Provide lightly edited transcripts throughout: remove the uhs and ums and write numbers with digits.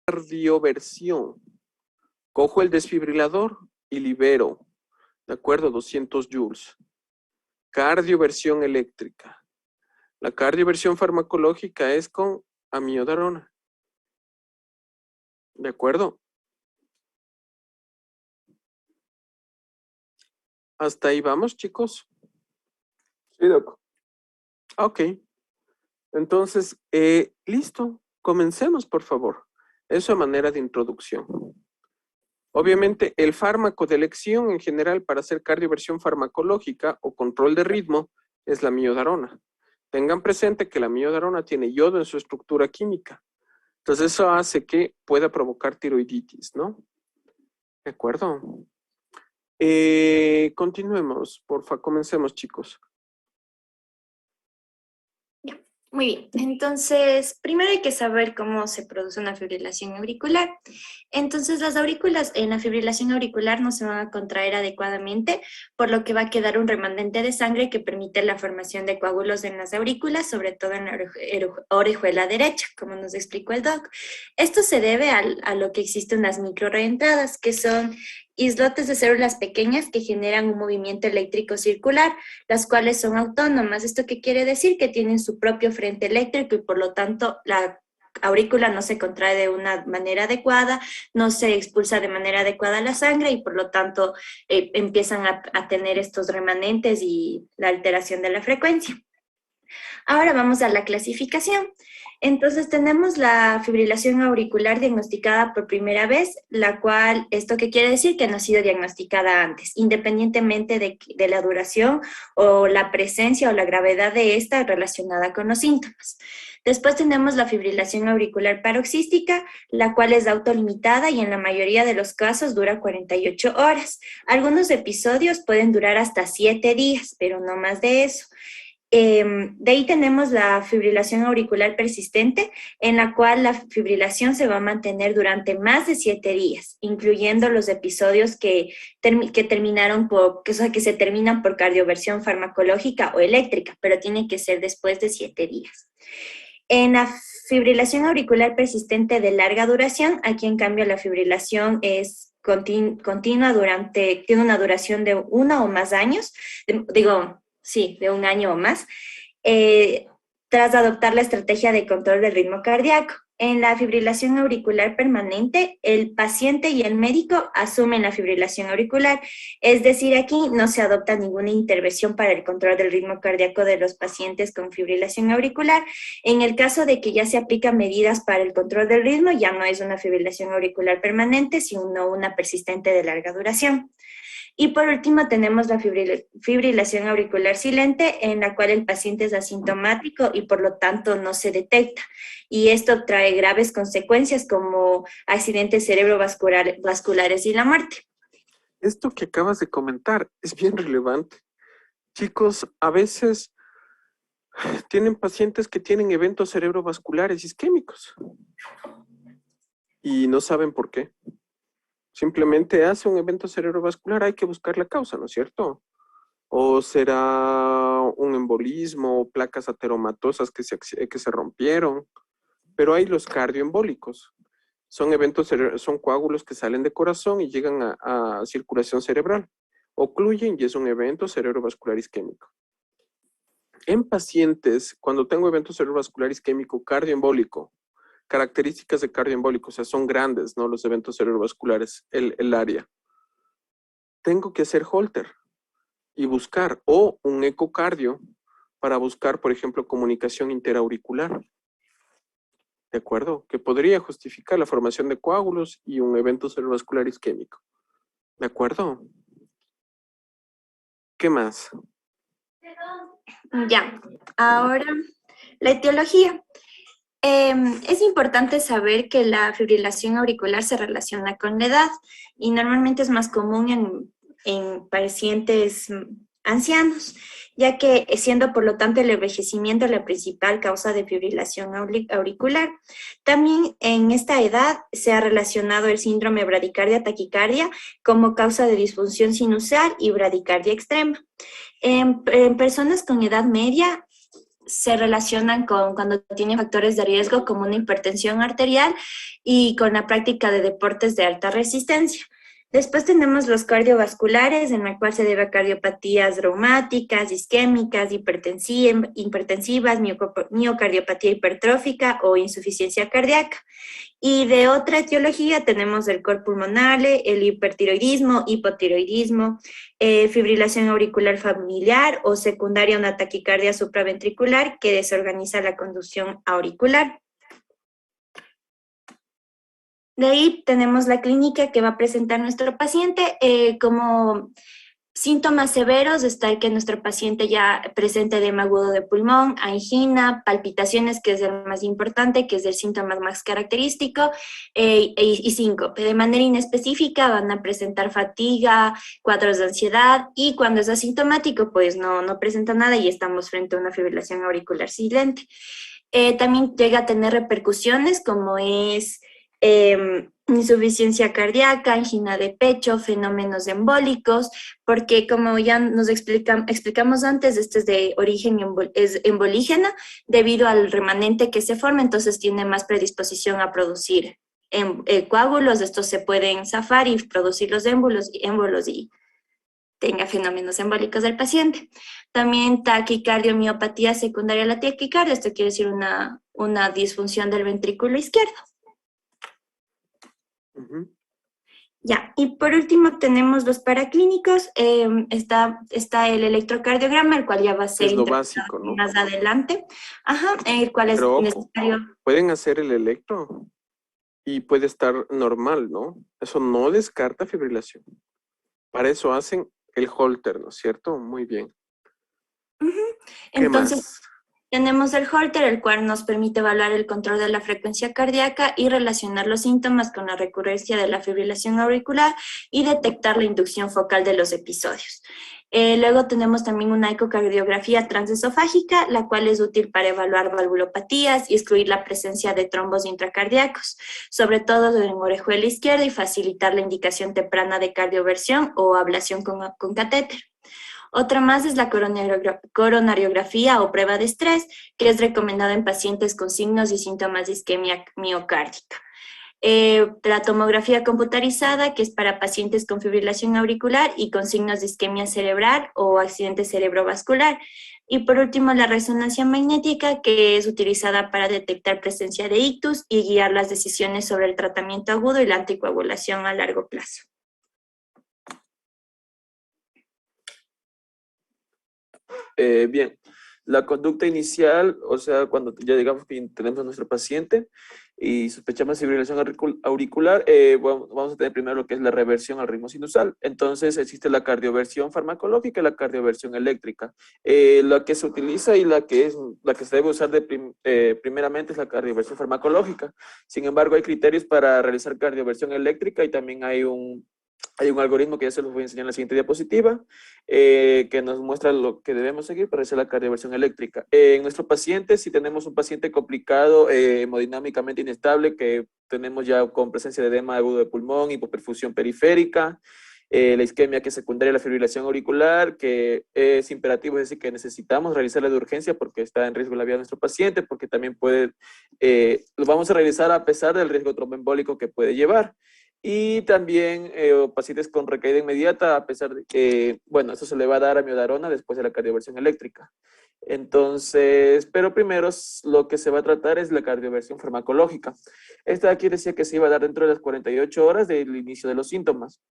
cardioversión. Cojo el desfibrilador y libero, ¿de acuerdo? 200 joules. Cardioversión eléctrica. La cardioversión farmacológica es con amiodarona. ¿De acuerdo? ¿Hasta ahí vamos, chicos? Sí, doc. Ok. Entonces, listo. Comencemos, por favor. Eso a manera de introducción. Obviamente, el fármaco de elección en general para hacer cardioversión farmacológica o control de ritmo es la amiodarona. Tengan presente que la amiodarona tiene yodo en su estructura química. Entonces, eso hace que pueda provocar tiroiditis, ¿no? ¿De acuerdo? Continuemos, porfa, comencemos, chicos. Muy bien, entonces primero hay que saber cómo se produce una fibrilación auricular. Entonces las aurículas en la fibrilación auricular no se van a contraer adecuadamente, por lo que va a quedar un remanente de sangre que permite la formación de coágulos en las aurículas, sobre todo en la orejuela derecha, como nos explicó el doc. Esto se debe a lo que existen unas microreentradas, que son islotes de células pequeñas que generan un movimiento eléctrico circular, las cuales son autónomas. ¿Esto qué quiere decir? Que tienen su propio frente eléctrico y por lo tanto la aurícula no se contrae de una manera adecuada, no se expulsa de manera adecuada la sangre y por lo tanto empiezan a tener estos remanentes y la alteración de la frecuencia. Ahora vamos a la clasificación. Entonces tenemos la fibrilación auricular diagnosticada por primera vez, la cual, ¿esto qué quiere decir? Que no ha sido diagnosticada antes, independientemente de la duración o la presencia o la gravedad de esta relacionada con los síntomas. Después tenemos la fibrilación auricular paroxística, la cual es autolimitada y en la mayoría de los casos dura 48 horas. Algunos episodios pueden durar hasta 7 días, pero no más de eso. De ahí tenemos la fibrilación auricular persistente, en la cual la fibrilación se va a mantener durante más de 7 días, incluyendo los episodios que se terminan por cardioversión farmacológica o eléctrica, pero tiene que ser después de 7 días. En la fibrilación auricular persistente de larga duración, aquí en cambio la fibrilación es continua tiene una duración de 1 o más años, de 1 año o más, tras adoptar la estrategia de control del ritmo cardíaco. En la fibrilación auricular permanente, el paciente y el médico asumen la fibrilación auricular, es decir, aquí no se adopta ninguna intervención para el control del ritmo cardíaco de los pacientes con fibrilación auricular. En el caso de que ya se aplican medidas para el control del ritmo, ya no es una fibrilación auricular permanente, sino una persistente de larga duración. Y por último tenemos la fibrilación auricular silente, en la cual el paciente es asintomático y por lo tanto no se detecta. Y esto trae graves consecuencias como accidentes cerebrovasculares y la muerte. Esto que acabas de comentar es bien relevante. Chicos, a veces tienen pacientes que tienen eventos cerebrovasculares isquémicos y no saben por qué. Simplemente hace un evento cerebrovascular, hay que buscar la causa, ¿no es cierto? O será un embolismo, placas ateromatosas que se rompieron, pero hay los cardioembólicos. Son son coágulos que salen de corazón y llegan a circulación cerebral. Ocluyen y es un evento cerebrovascular isquémico. En pacientes, cuando tengo evento cerebrovascular isquémico cardioembólico, características de cardioembólico, o sea, son grandes, ¿no? Los eventos cerebrovasculares, el área. Tengo que hacer Holter y buscar, o un ecocardio, para buscar, por ejemplo, comunicación interauricular. ¿De acuerdo? Que podría justificar la formación de coágulos y un evento cerebrovascular isquémico. ¿De acuerdo? ¿Qué más? Ya, ahora la etiología. Es importante saber que la fibrilación auricular se relaciona con la edad y normalmente es más común en pacientes ancianos, ya que siendo por lo tanto el envejecimiento la principal causa de fibrilación auricular. También en esta edad se ha relacionado el síndrome bradicardia-taquicardia como causa de disfunción sinusal y bradicardia extrema. En personas con edad media, se relacionan con cuando tienen factores de riesgo como una hipertensión arterial y con la práctica de deportes de alta resistencia. Después tenemos los cardiovasculares, en la cual se debe a cardiopatías reumáticas, isquémicas, hipertensivas, miocardiopatía hipertrófica o insuficiencia cardíaca. Y de otra etiología tenemos el cor pulmonale, el hipertiroidismo, hipotiroidismo, fibrilación auricular familiar o secundaria a una taquicardia supraventricular que desorganiza la conducción auricular. De ahí tenemos la clínica que va a presentar nuestro paciente como síntomas severos. Está el que nuestro paciente ya presente edema agudo de pulmón, angina, palpitaciones, que es el más importante, que es el síntoma más característico, y síncope. De manera inespecífica van a presentar fatiga, cuadros de ansiedad, y cuando es asintomático, pues no presenta nada y estamos frente a una fibrilación auricular silente. También llega a tener repercusiones como es insuficiencia cardíaca, angina de pecho, fenómenos embólicos, porque como ya nos explicamos antes, este es de origen es embolígena debido al remanente que se forma, entonces tiene más predisposición a producir coágulos. Estos se pueden zafar y producir los émbolos y tenga fenómenos embólicos del paciente. También taquicardio-miopatía secundaria a la taquicardia, esto quiere decir una disfunción del ventrículo izquierdo. Ya, y por último tenemos los paraclínicos. Está el electrocardiograma, el cual ya va a ser Es lo básico, ¿no? más adelante. Ajá, el cual es Pero ojo, necesario. pueden hacer el electro y puede estar normal, ¿no? Eso no descarta fibrilación. Para eso hacen el Holter, ¿no es cierto? Muy bien. ¿Qué Entonces, más? tenemos el Holter, el cual nos permite evaluar el control de la frecuencia cardíaca y relacionar los síntomas con la recurrencia de la fibrilación auricular y detectar la inducción focal de los episodios. Luego tenemos también una ecocardiografía transesofágica, la cual es útil para evaluar valvulopatías y excluir la presencia de trombos intracardíacos, sobre todo en orejuela izquierda, y facilitar la indicación temprana de cardioversión o ablación con catéter. Otra más es la coronariografía o prueba de estrés, que es recomendada en pacientes con signos y síntomas de isquemia miocárdica. La tomografía computarizada, que es para pacientes con fibrilación auricular y con signos de isquemia cerebral o accidente cerebrovascular. Y por último, la resonancia magnética, que es utilizada para detectar presencia de ictus y guiar las decisiones sobre el tratamiento agudo y la anticoagulación a largo plazo. Bien, la conducta inicial, o sea, cuando ya digamos que tenemos a nuestro paciente y sospechamos fibrilación auricular, vamos a tener primero lo que es la reversión al ritmo sinusal. Entonces existe la cardioversión farmacológica y la cardioversión eléctrica. La que se utiliza y la que se debe usar primeramente es la cardioversión farmacológica. Sin embargo, hay criterios para realizar cardioversión eléctrica y también hay un algoritmo que ya se los voy a enseñar en la siguiente diapositiva, que nos muestra lo que debemos seguir para hacer la cardioversión eléctrica. En nuestro paciente, si tenemos un paciente complicado, hemodinámicamente inestable, que tenemos ya con presencia de edema agudo de pulmón, hipoperfusión periférica, la isquemia que es secundaria a la fibrilación auricular, que es imperativo, es decir, que necesitamos realizarla de urgencia porque está en riesgo la vida de nuestro paciente, porque también lo vamos a realizar a pesar del riesgo tromboembólico que puede llevar. Y también pacientes con recaída inmediata, a pesar de que, bueno, eso se le va a dar amiodarona después de la cardioversión eléctrica. Entonces, pero primero lo que se va a tratar es la cardioversión farmacológica. Esta aquí decía que se iba a dar dentro de las 48 horas del inicio de los síntomas.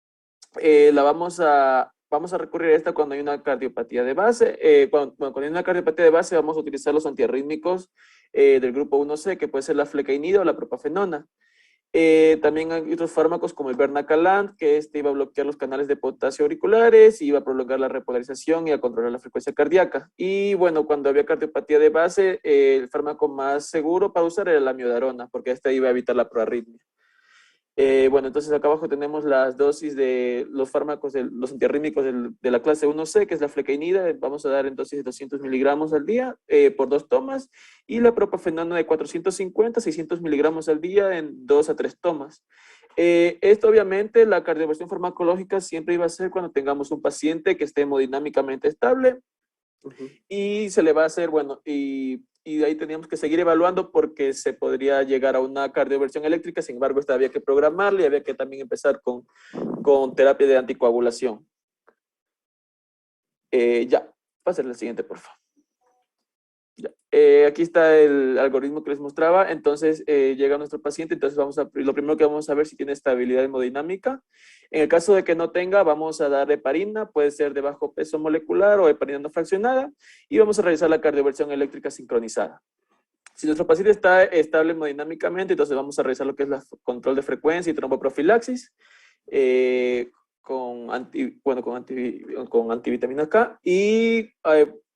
Vamos a recurrir a esta cuando hay una cardiopatía de base. Cuando hay una cardiopatía de base, vamos a utilizar los antiarrítmicos del grupo 1C, que puede ser la flecainida o la propafenona. También hay otros fármacos como el Bernacalant, que iba a bloquear los canales de potasio auriculares, iba a prolongar la repolarización y a controlar la frecuencia cardíaca. Y bueno, cuando había cardiopatía de base, el fármaco más seguro para usar era la amiodarona, porque esta iba a evitar la proarritmia. Bueno, entonces acá abajo tenemos las dosis de los fármacos, los antiarrítmicos de la clase 1C, que es la flecainida. Vamos a dar en dosis de 200 miligramos al día por 2 tomas, y la propafenona de 450, 600 miligramos al día en 2 a 3 tomas. Esto obviamente, la cardioversión farmacológica siempre iba a ser cuando tengamos un paciente que esté hemodinámicamente estable Y se le va a hacer, bueno, y de ahí teníamos que seguir evaluando porque se podría llegar a una cardioversión eléctrica, sin embargo, esta había que programarla y había que también empezar con terapia de anticoagulación. Ya, pásale al siguiente, por favor. Ya. Aquí está el algoritmo que les mostraba. Entonces llega nuestro paciente, entonces lo primero que vamos a ver si tiene estabilidad hemodinámica. En el caso de que no tenga, vamos a dar heparina, puede ser de bajo peso molecular o heparina no fraccionada, y vamos a realizar la cardioversión eléctrica sincronizada. Si nuestro paciente está estable hemodinámicamente, entonces vamos a realizar lo que es el control de frecuencia y tromboprofilaxis con antivitamina K, y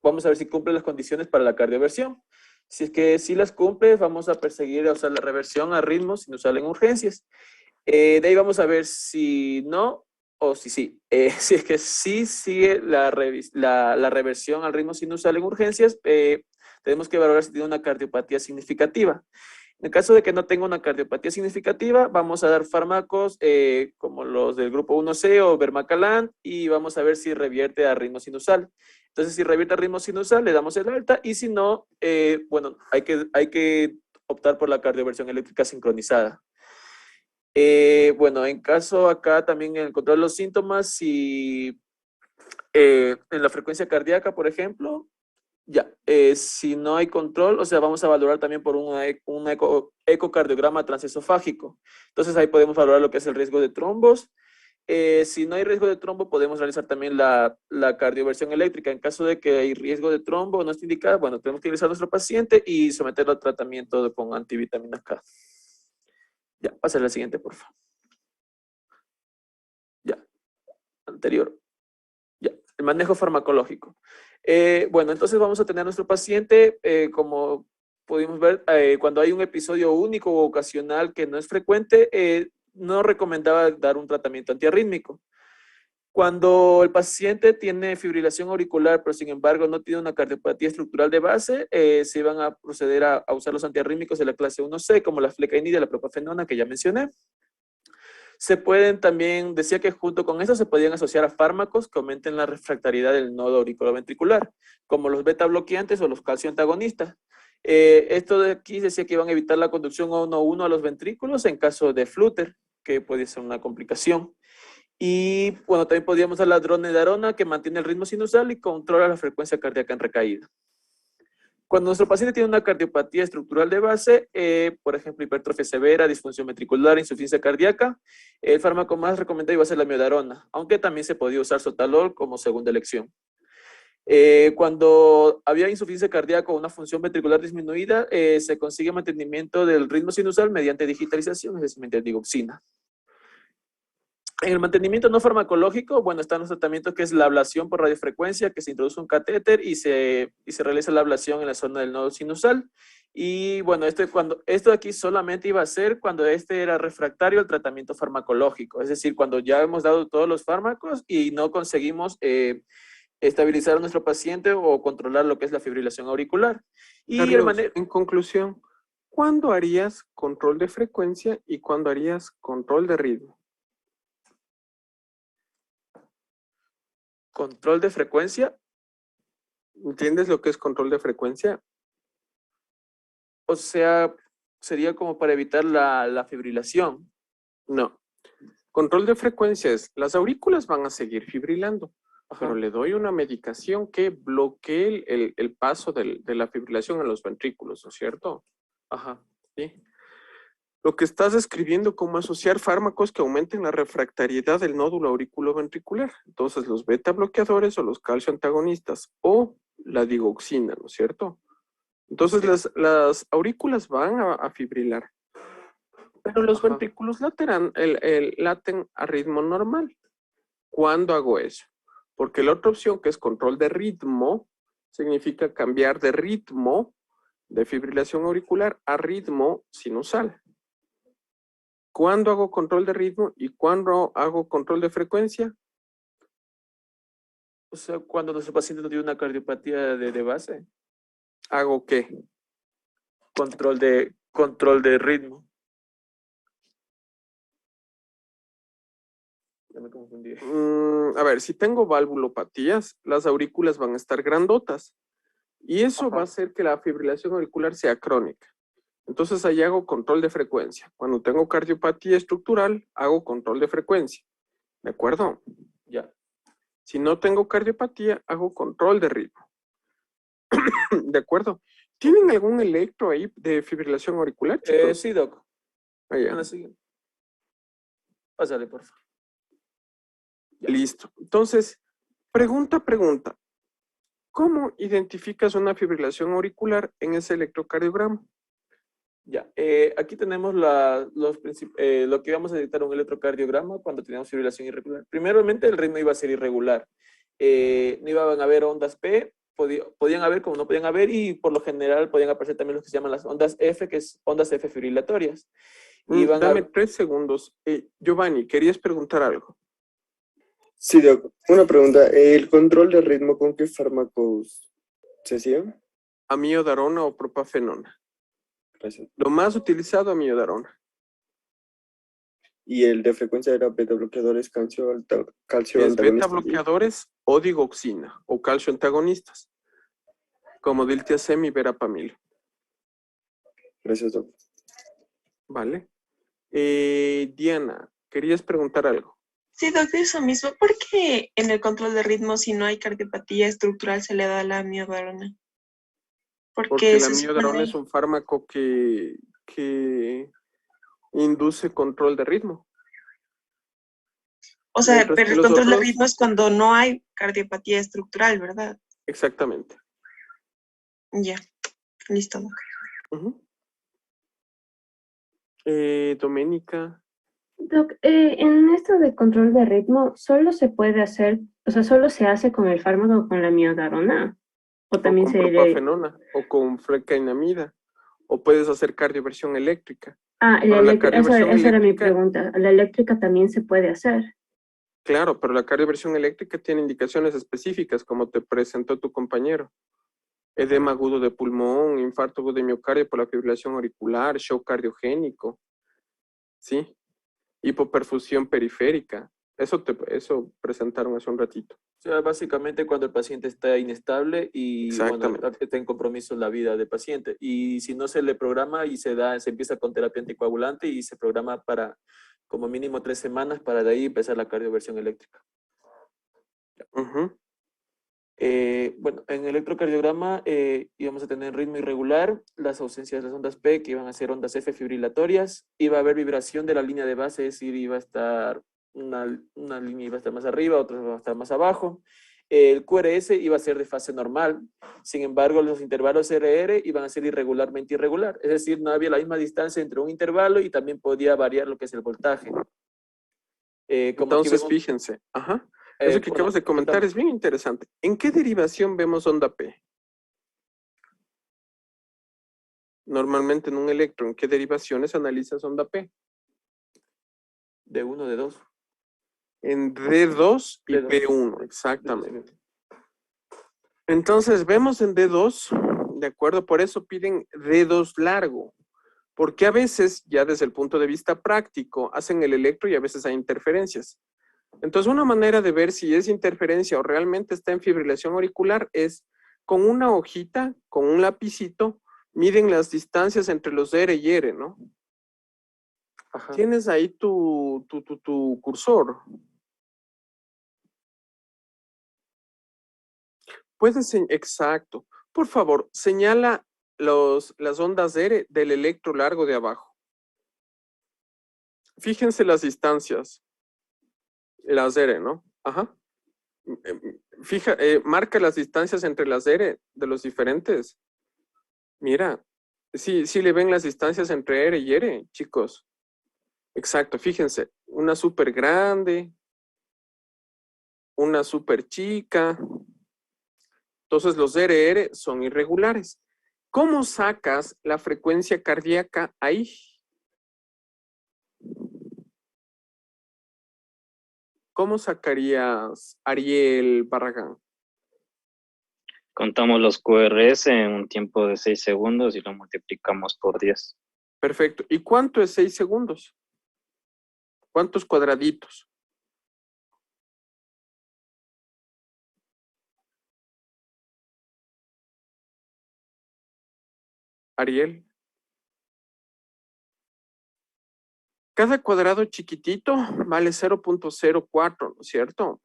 vamos a ver si cumple las condiciones para la cardioversión. Si es que sí las cumple, vamos a perseguir, o sea, la reversión a ritmo sinusal en urgencias. De ahí vamos a ver si no o si sí. Si es que sí sigue la reversión al ritmo sinusal en urgencias, tenemos que valorar si tiene una cardiopatía significativa. En el caso de que no tenga una cardiopatía significativa, vamos a dar fármacos como los del grupo 1C o Vermacalan, y vamos a ver si revierte a ritmo sinusal. Entonces, si revierte a ritmo sinusal, le damos el alta, y si no, bueno, hay que optar por la cardioversión eléctrica sincronizada. Bueno, en caso acá también en el control de los síntomas, si en la frecuencia cardíaca, por ejemplo, ya, si no hay control, o sea, vamos a valorar también por un ecocardiograma transesofágico. Entonces ahí podemos valorar lo que es el riesgo de trombos. Si no hay riesgo de trombo, podemos realizar también la cardioversión eléctrica. En caso de que hay riesgo de trombo no está indicada, bueno, tenemos que ingresar a nuestro paciente y someterlo a tratamiento con antivitamina K. Ya, pásale al siguiente, por favor. Ya, anterior. Ya, el manejo farmacológico. Bueno, entonces vamos a tener a nuestro paciente, como pudimos ver, cuando hay un episodio único o ocasional que no es frecuente, no recomendaba dar un tratamiento antiarrítmico. Cuando el paciente tiene fibrilación auricular, pero sin embargo no tiene una cardiopatía estructural de base, se iban a proceder a usar los antiarrítmicos de la clase 1C, como la flecainida y la propafenona, que ya mencioné. Se pueden también, decía que junto con eso se podían asociar a fármacos que aumenten la refractariedad del nodo auriculoventricular, como los beta bloqueantes o los calcio antagonistas. Esto de aquí decía que iban a evitar la conducción 1-1 a los ventrículos en caso de flúter, que puede ser una complicación. Y bueno, también podríamos dar la dronedarona, que mantiene el ritmo sinusal y controla la frecuencia cardíaca en recaída. Cuando nuestro paciente tiene una cardiopatía estructural de base, por ejemplo, hipertrofia severa, disfunción ventricular, insuficiencia cardíaca, el fármaco más recomendado iba a ser la miodarona, aunque también se podía usar sotalol como segunda elección. Cuando había insuficiencia cardíaca o una función ventricular disminuida, se consigue mantenimiento del ritmo sinusal mediante digitalización, es decir, mediante digoxina. En el mantenimiento no farmacológico, bueno, están los tratamientos que es la ablación por radiofrecuencia, que se introduce un catéter y se realiza la ablación en la zona del nodo sinusal. Y bueno, esto de aquí solamente iba a ser cuando este era refractario al tratamiento farmacológico, es decir, cuando ya hemos dado todos los fármacos y no conseguimos estabilizar a nuestro paciente o controlar lo que es la fibrilación auricular. Y Carlos, en conclusión, ¿cuándo harías control de frecuencia y cuándo harías control de ritmo? Control de frecuencia. ¿Entiendes lo que es control de frecuencia? O sea, sería como para evitar la fibrilación. No. Control de frecuencia es, las aurículas van a seguir fibrilando, pero le doy una medicación que bloquee el paso de la fibrilación en los ventrículos, ¿no es cierto? Ajá. ¿Sí? Lo que estás describiendo como asociar fármacos que aumenten la refractariedad del nódulo auriculoventricular. Entonces, los beta bloqueadores o los calcio antagonistas o la digoxina, ¿no es cierto? Entonces, las aurículas van a fibrilar, pero los ventrículos laten a ritmo normal. ¿Cuándo hago eso? Porque la otra opción, que es control de ritmo, significa cambiar de ritmo de fibrilación auricular a ritmo sinusal. ¿Cuándo hago control de ritmo y cuándo hago control de frecuencia? O sea, cuando nuestro paciente no tiene una cardiopatía de base. ¿Hago qué? Control de ritmo. me confundí. A ver, si tengo valvulopatías, las aurículas van a estar grandotas. Y eso va a hacer que la fibrilación auricular sea crónica. Entonces ahí hago control de frecuencia. Cuando tengo cardiopatía estructural, hago control de frecuencia. ¿De acuerdo? Ya. Si no tengo cardiopatía, hago control de ritmo. ¿De acuerdo? ¿Tienen algún electro ahí de fibrilación auricular, chicos? Sí, Doc. Allá. En la siguiente. Pásale, por favor. Listo. Entonces, pregunta. ¿Cómo identificas una fibrilación auricular en ese electrocardiograma? Ya, aquí tenemos lo que vamos a detectar un electrocardiograma cuando tenemos fibrilación irregular. Primeramente, el ritmo iba a ser irregular. No iban a haber ondas P, podían haber como no podían haber, y por lo general podían aparecer también lo que se llaman las ondas F, que es ondas F fibrilatorias. Dame 3 segundos. Giovanni, ¿querías preguntar algo? Sí, Doc. Una pregunta. ¿El control de ritmo con qué fármacos se hacía? Amiodarona o propafenona. Gracias. Lo más utilizado, amiodarona. ¿Y el de frecuencia era beta bloqueadores, calcio Es beta antagonista? bloqueadores o digoxina o calcio antagonistas, como diltiazem y verapamil. Gracias, Doc. Vale. Diana, ¿querías preguntar algo? Sí, doctor, eso mismo. ¿Por qué en el control de ritmo, si no hay cardiopatía estructural, se le da la amiodarona? Porque la se amiodarona supone- es un fármaco que induce control de ritmo. O sea, Mientras pero que el los control de otros, ritmo es cuando no hay cardiopatía estructural, ¿verdad? exactamente. Ya, listo, doc. Ujú. Doménica. Doc, en esto de control de ritmo, ¿solo se puede hacer, o sea, solo se hace con el fármaco con la miodarona? ¿O O también con se le... propafenona, o con flecainamida, o puedes hacer cardioversión eléctrica. Ah, Ahora, la esa cardioversión era mi eléctrica, pregunta. ¿La eléctrica también se puede hacer? claro, pero la cardioversión eléctrica tiene indicaciones específicas, como te presentó tu compañero. Edema agudo de pulmón, infarto agudo de miocardio por la fibrilación auricular, shock cardiogénico, ¿sí? Hipoperfusión periférica. Eso presentaron hace un ratito. O sea, básicamente cuando el paciente está inestable y bueno, Exactamente. está en compromiso la vida del paciente. Y si no se le programa y se empieza con terapia anticoagulante y se programa para como mínimo 3 semanas para de ahí empezar la cardioversión eléctrica. Ujú. Bueno, en el electrocardiograma íbamos a tener ritmo irregular, las ausencias de las ondas P, que iban a ser ondas F fibrilatorias, iba a haber vibración de la línea de base, es decir, iba a estar una línea iba a estar más arriba, otra va a estar más abajo. El QRS iba a ser de fase normal, sin embargo, los intervalos RR iban a ser irregularmente irregular, es decir, no había la misma distancia entre un intervalo y también podía variar lo que es el voltaje. Como aquí Entonces, vemos, fíjense, eso que bueno, acabas de comentar es bien interesante. ¿En qué derivación vemos onda P? Normalmente en un electro, ¿en qué derivaciones analizas onda P? de 1, de 2. En D2 y D2. P1, exactamente. Entonces, vemos en D2, ¿de acuerdo? Por eso piden D2 largo, porque a veces, ya desde el punto de vista práctico, hacen el electro y a veces hay interferencias. Entonces, una manera de ver si es interferencia o realmente está en fibrilación auricular es con una hojita, con un lapicito, miden las distancias entre los R y R, ¿no? Ajá. Tienes ahí tu cursor. Exacto. Por favor, señala las ondas R del electro largo de abajo. Fíjense las distancias. Las R, ¿no? Ajá. Marca las distancias entre las R de los diferentes. Mira, sí le ven las distancias entre R y R, chicos. Exacto, fíjense. Una súper grande, una súper chica. Entonces los RR son irregulares. ¿Cómo sacas la frecuencia cardíaca ahí? ¿Cómo sacarías Ariel Barragán? Contamos los QRS en un tiempo de 6 segundos y lo multiplicamos por 10. Perfecto. ¿Y cuánto es 6 segundos? ¿Cuántos cuadraditos? Ariel. Cada cuadrado chiquitito vale 0.04, ¿no es cierto?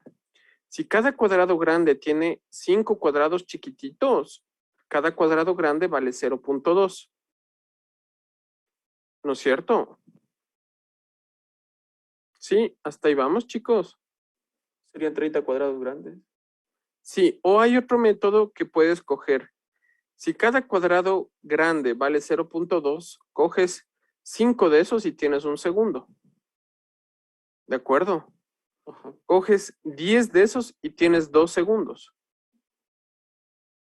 Si cada cuadrado grande tiene 5 cuadrados chiquititos, cada cuadrado grande vale 0.2. ¿No es cierto? Sí, hasta ahí vamos, chicos. Serían 30 cuadrados grandes. Sí, o hay otro método que puedes coger. Si cada cuadrado grande vale 0.2, coges 5 de esos y tienes un segundo. ¿De acuerdo? Ajá. Coges 10 de esos y tienes 2 segundos.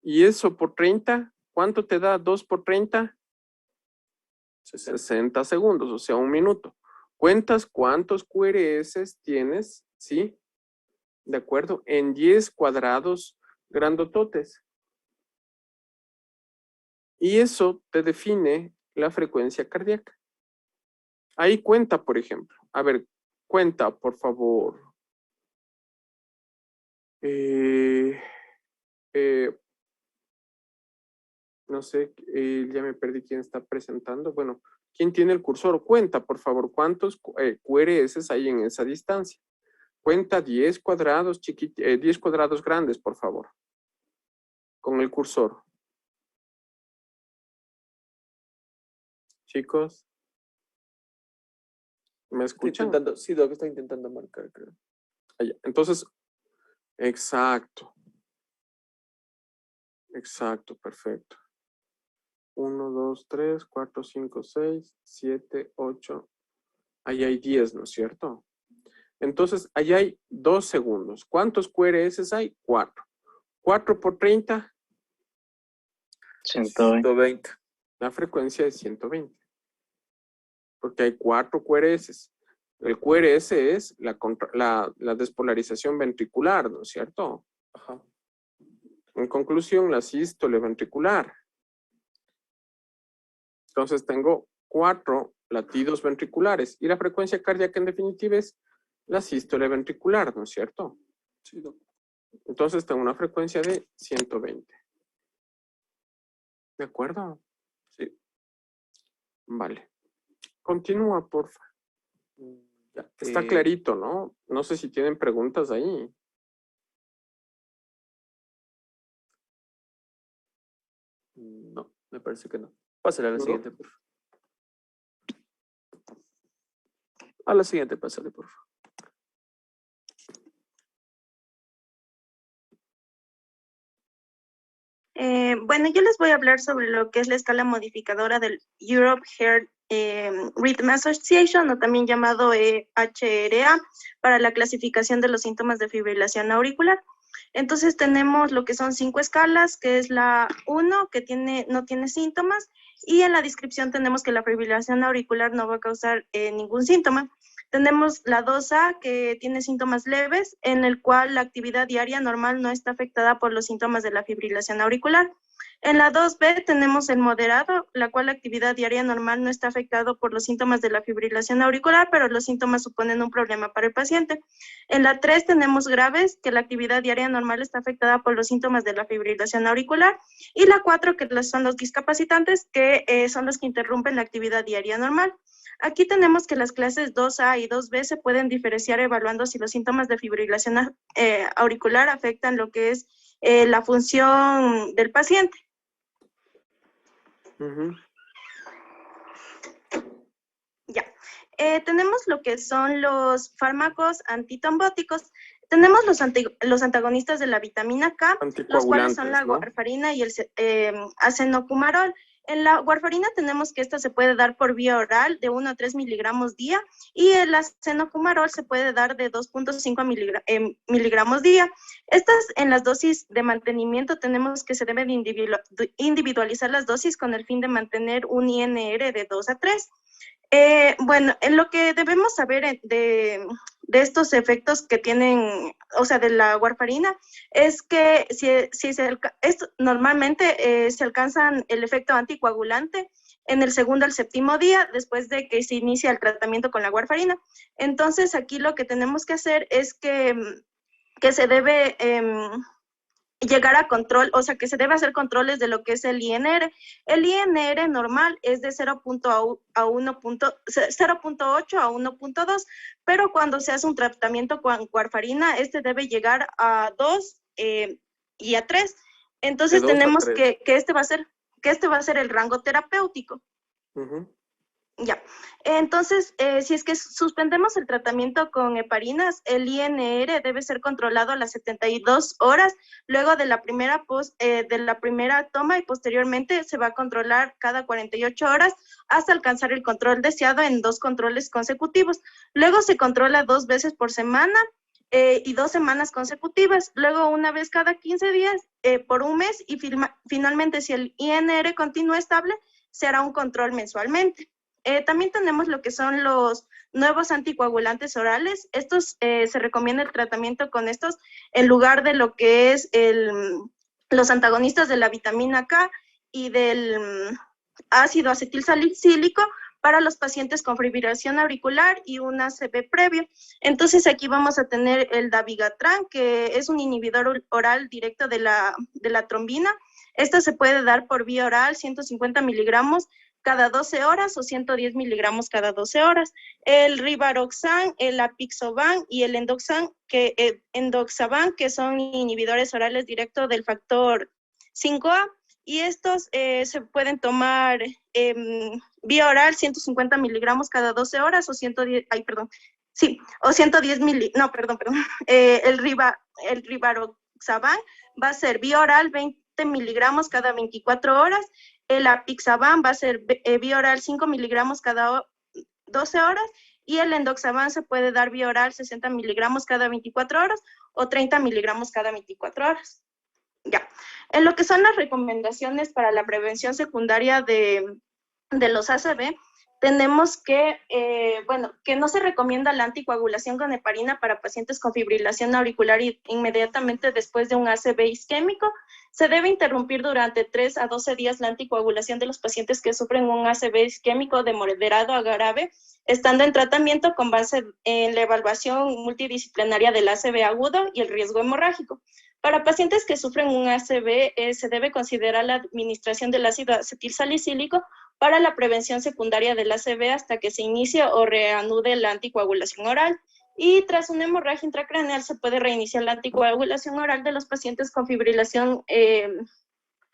Y eso por 30, ¿cuánto te da 2 por 30? 60 segundos, o sea, un minuto. Cuentas cuántos QRS tienes, ¿sí? ¿De acuerdo? En 10 cuadrados grandototes. Y eso te define la frecuencia cardíaca. Ahí cuenta, por ejemplo. A ver, cuenta, por favor. No sé, ya me perdí quién está presentando. Bueno, ¿quién tiene el cursor? Cuenta, por favor, cuántos QRS hay en esa distancia. Cuenta 10 cuadrados 10 cuadrados grandes, por favor. Con el cursor. Chicos. ¿Me escuchan? Sí, Doc, está intentando marcar, creo. Allá. Entonces, exacto. Exacto, perfecto. 1, 2, 3, 4, 5, 6, 7, 8. Ahí hay 10, ¿no es cierto? Entonces, allá hay 2 segundos. ¿Cuántos QRS hay? 4. 4 por 30. 120. La frecuencia es 120. Porque hay 4 QRS. El QRS es la despolarización ventricular, ¿no es cierto? Ajá. En conclusión, la sístole ventricular. Entonces tengo 4 latidos ventriculares. Y la frecuencia cardíaca en definitiva es la sístole ventricular, ¿no es cierto? Sí, Doc. Entonces tengo una frecuencia de 120. ¿De acuerdo? Sí. Vale. Continúa, porfa. Ya, Está clarito, ¿no? No sé si tienen preguntas ahí. No, me parece que no. Pásale a la ¿No? siguiente, por favor. A la siguiente, pásale, por favor. Bueno, yo les voy a hablar sobre lo que es la escala modificadora del Europe Heart Rhythm Association, o también llamado HRA, para la clasificación de los síntomas de fibrilación auricular. Entonces tenemos lo que son 5 escalas, que es la 1, que no tiene síntomas, y en la descripción tenemos que la fibrilación auricular no va a causar ningún síntoma. Tenemos la 2A, que tiene síntomas leves, en el cual la actividad diaria normal no está afectada por los síntomas de la fibrilación auricular. En la 2B tenemos el moderado, la cual la actividad diaria normal no está afectada por los síntomas de la fibrilación auricular, pero los síntomas suponen un problema para el paciente. En la 3 tenemos graves, que la actividad diaria normal está afectada por los síntomas de la fibrilación auricular. Y la 4, que son los discapacitantes, que son los que interrumpen la actividad diaria normal. Aquí tenemos que las clases 2A y 2B se pueden diferenciar evaluando si los síntomas de fibrilación auricular afectan lo que es la función del paciente. Ya. Tenemos lo que son los fármacos antitrombóticos. Tenemos los antagonistas de la vitamina K, los cuales son la warfarina y el acenocumarol. En la warfarina tenemos que esta se puede dar por vía oral de 1 a 3 miligramos día, y el acenocumarol se puede dar de 2.5 miligramos día. Estas, en las dosis de mantenimiento, tenemos que se deben individualizar las dosis con el fin de mantener un INR de 2 a 3. Bueno, en lo que debemos saber de estos efectos que tienen, o sea, de la warfarina, es que normalmente se alcanzan el efecto anticoagulante en el 2º al 7º día después de que se inicia el tratamiento con la warfarina. Entonces, aquí lo que tenemos que hacer es que se debe llegar a control, o sea, que se debe hacer controles de lo que es el INR. El INR normal es de 0.8 a 1.2, pero cuando se hace un tratamiento con warfarina, este debe llegar a 2 y a 3. Entonces De 2 a tenemos 3. que este va a ser el rango terapéutico. Ya, entonces, si es que suspendemos el tratamiento con heparinas, el INR debe ser controlado a las 72 horas, luego de la primera toma, y posteriormente se va a controlar cada 48 horas hasta alcanzar el control deseado en 2 controles consecutivos. Luego se controla 2 veces por semana y 2 semanas consecutivas, luego una vez cada 15 días por un mes, y finalmente, si el INR continúa estable, se hará un control mensualmente. También tenemos lo que son los nuevos anticoagulantes orales. Estos se recomienda el tratamiento con estos en lugar de lo que es los antagonistas de la vitamina K y del ácido acetilsalicílico para los pacientes con fibrilación auricular y un ACV previo. Entonces aquí vamos a tener el dabigatran, que es un inhibidor oral directo de la trombina. Esto se puede dar por vía oral, 150 miligramos cada 12 horas o 110 miligramos cada 12 horas. El rivaroxan, el apixaban y el endoxaban, que son inhibidores orales directos del factor 5A, y estos se pueden tomar vía oral, 150 miligramos cada 12 horas o 110, o 110 el rivaroxaban va a ser vía oral 20 miligramos cada 24 horas, el apixaban va a ser vía oral 5 miligramos cada 12 horas, y el endoxaban se puede dar vía oral 60 miligramos cada 24 horas o 30 miligramos cada 24 horas. Ya, en lo que son las recomendaciones para la prevención secundaria de los ACV, tenemos que, que no se recomienda la anticoagulación con heparina para pacientes con fibrilación auricular inmediatamente después de un ACV isquémico. Se debe interrumpir durante 3 a 12 días la anticoagulación de los pacientes que sufren un ACV isquémico de moderado a grave, estando en tratamiento con base en la evaluación multidisciplinaria del ACV agudo y el riesgo hemorrágico. Para pacientes que sufren un ACV, se debe considerar la administración del ácido acetilsalicílico para la prevención secundaria del ACV hasta que se inicie o reanude la anticoagulación oral. Y tras una hemorragia intracraneal se puede reiniciar la anticoagulación oral de los pacientes con fibrilación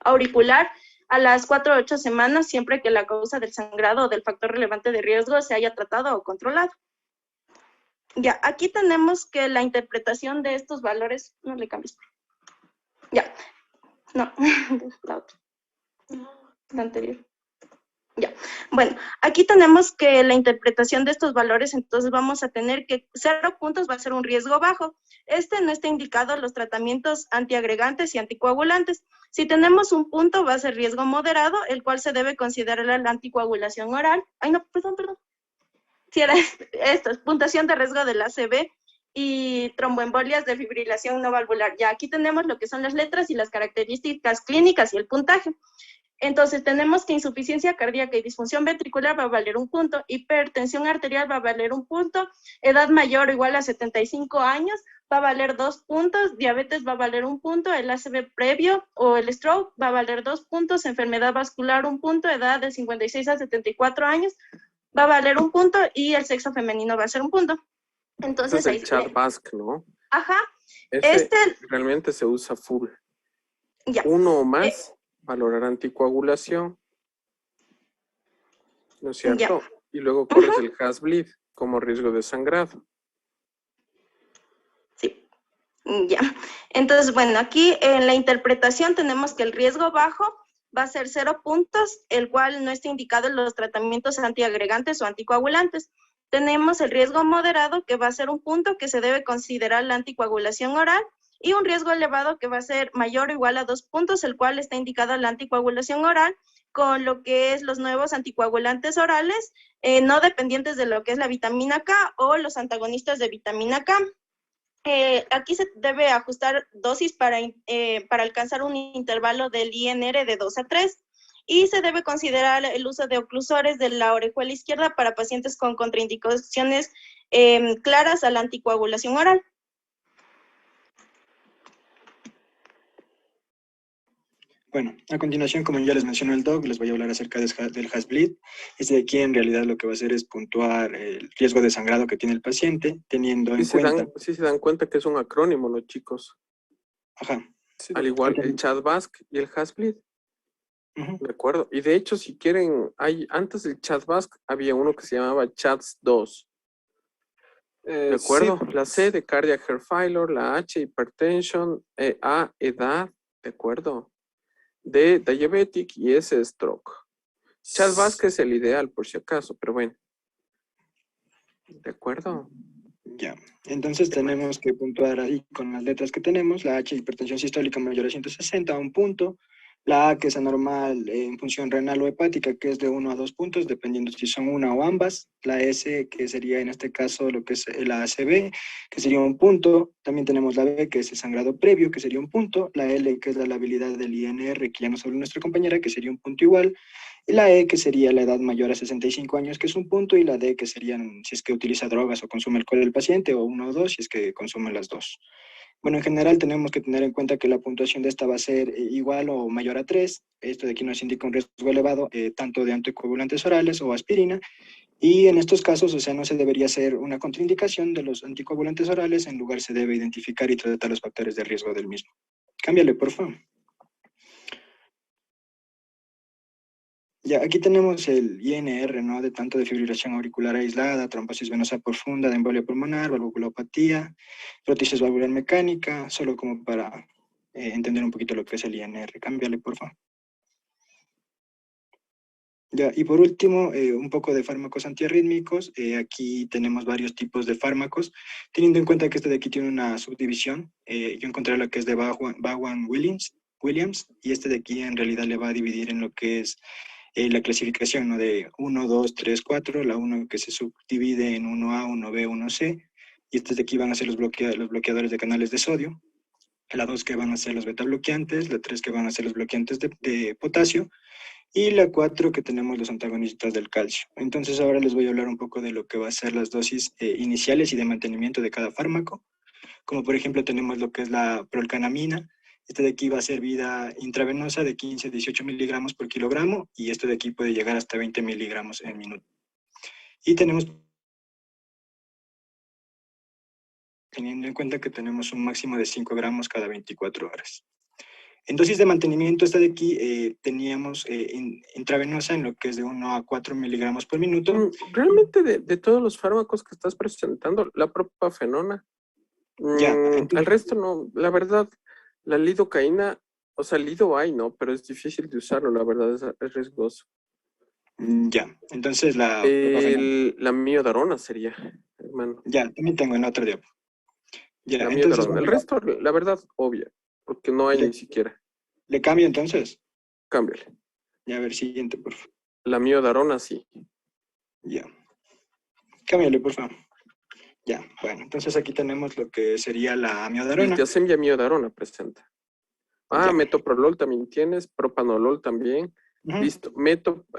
auricular a las 4 a 8 semanas, siempre que la causa del sangrado o del factor relevante de riesgo se haya tratado o controlado. Ya, aquí tenemos que la interpretación de estos valores, no le cambies. Ya, no, la otra, la anterior. Ya, bueno, aquí tenemos que la interpretación de estos valores, entonces vamos a tener que 0 puntos va a ser un riesgo bajo. Este no está indicado en los tratamientos antiagregantes y anticoagulantes. Si tenemos un punto va a ser riesgo moderado, el cual se debe considerar la anticoagulación oral. Ay, no, perdón. Si era esto, es puntuación de riesgo del ACV y tromboembolias de fibrilación no valvular. Ya aquí tenemos lo que son las letras y las características clínicas y el puntaje. Entonces tenemos que insuficiencia cardíaca y disfunción ventricular va a valer 1 punto, hipertensión arterial va a valer 1 punto, edad mayor o igual a 75 años va a valer 2 puntos, diabetes va a valer 1 punto, el ACV previo o el stroke va a valer 2 puntos, enfermedad vascular 1 punto, edad de 56 a 74 años va a valer 1 punto y el sexo femenino va a ser 1 punto. Entonces es el CHA2-VASc, ¿no? Ajá. Ese realmente se usa full. Ya. 1 o más, valorar anticoagulación, ¿no es cierto? Ya. Y luego corres el Has-Bleed como riesgo de sangrado. Sí. Ya. Entonces, bueno, aquí en la interpretación tenemos que el riesgo bajo va a ser 0 puntos, el cual no está indicado en los tratamientos antiagregantes o anticoagulantes. Tenemos el riesgo moderado, que va a ser 1 punto, que se debe considerar la anticoagulación oral, y un riesgo elevado que va a ser mayor o igual a 2 puntos, el cual está indicada la anticoagulación oral, con lo que es los nuevos anticoagulantes orales, no dependientes de lo que es la vitamina K o los antagonistas de vitamina K. Aquí se debe ajustar dosis para alcanzar un intervalo del INR de 2 a 3. Y se debe considerar el uso de oclusores de la orejuela izquierda para pacientes con contraindicaciones claras a la anticoagulación oral. Bueno, a continuación, como ya les mencionó el doc, les voy a hablar acerca del HAS-BLEED. Este de aquí en realidad lo que va a hacer es puntuar el riesgo de sangrado que tiene el paciente, teniendo en cuenta... Sí se dan cuenta que es un acrónimo, ¿no, chicos? Ajá. Sí, Al igual el CHA2-VASc y el HAS-BLEED. Ujú. De acuerdo. Y de hecho, si quieren, antes del CHA2-VASc había uno que se llamaba CHADS2. ¿De acuerdo? sí, La C de cardiac heart failure, la H hypertension, A edad, ¿de acuerdo? D diabetic y S stroke. CHA2-VASc es el ideal por si acaso, pero bueno. ¿De acuerdo? Ya, entonces ¿Qué más? tenemos que puntuar ahí con las letras que tenemos, la H, hipertensión sistólica mayor a 160, un punto, la A, que es anormal en función renal o hepática, que es de 1 a 2 puntos, dependiendo si son una o ambas, la S, que sería en este caso lo que es la ACV, que sería un punto, también tenemos la B, que es el sangrado previo, que sería un punto, la L, que es la labilidad del INR, que ya nos habló nuestra compañera, que sería un punto igual, y la E, que sería la edad mayor a 65 años, que es un punto, y la D, que serían si es que utiliza drogas o consume alcohol el paciente, o 1 o 2, si es que consume las dos. Bueno, en general tenemos que tener en cuenta que la puntuación de esta va a ser igual o mayor a 3. Esto de aquí nos indica un riesgo elevado, tanto de anticoagulantes orales o aspirina, y en estos casos, o sea, no se debería hacer una contraindicación de los anticoagulantes orales, en lugar se debe identificar y tratar los factores de riesgo del mismo. Cámbiale, por favor. Ya, aquí tenemos el INR, ¿no? De tanto de fibrilación auricular aislada, trombosis venosa profunda, de embolia pulmonar, valvulopatía, prótesis valvular mecánica, solo como para entender un poquito lo que es el INR. Cámbiale, por favor. Ya, y por último, un poco de fármacos antiarrítmicos. Aquí tenemos varios tipos de fármacos, teniendo en cuenta que este de aquí tiene una subdivisión. Yo encontré lo que es de Vaughan-Williams, y este de aquí en realidad le va a dividir en lo que es la clasificación, ¿no? De 1, 2, 3, 4, la 1 que se subdivide en 1A, 1B, 1C, y estos de aquí van a ser los bloqueadores de canales de sodio, la 2 que van a ser los beta bloqueantes, la 3 que van a ser los bloqueantes de potasio, y la 4 que tenemos los antagonistas del calcio. Entonces ahora les voy a hablar un poco de lo que va a ser las dosis iniciales y de mantenimiento de cada fármaco, como por ejemplo tenemos lo que es la prolcanamina. Este de aquí va a ser vida intravenosa de 15 a 18 miligramos por kilogramo, y esto de aquí puede llegar hasta 20 miligramos en minuto. Y tenemos, teniendo en cuenta que tenemos un máximo de 5 gramos cada 24 horas. En dosis de mantenimiento, esta de aquí teníamos intravenosa en lo que es de 1 a 4 miligramos por minuto. Realmente de todos los fármacos que estás presentando, la propafenona, Ya, el resto no, la verdad, la lidocaína, o sea, lido hay, ¿no? Pero es difícil de usarlo, la verdad, es riesgoso. Ya, entonces la propafenona. La miodarona sería, hermano. Ya, también tengo en otra diapo. Ya, La entonces, miodarona. El bueno, resto, la verdad, obvia, porque no hay ni siquiera. ¿le cambio entonces? Cámbiale. Ya, a ver, siguiente, por favor. La miodarona, sí. Ya. Cámbiale, por favor. Ya, bueno, entonces aquí tenemos lo que sería la amiodarona. Diltiazem y amiodarona presenta. Ya. Metoprolol también tienes, propanolol también. Ujú. Listo,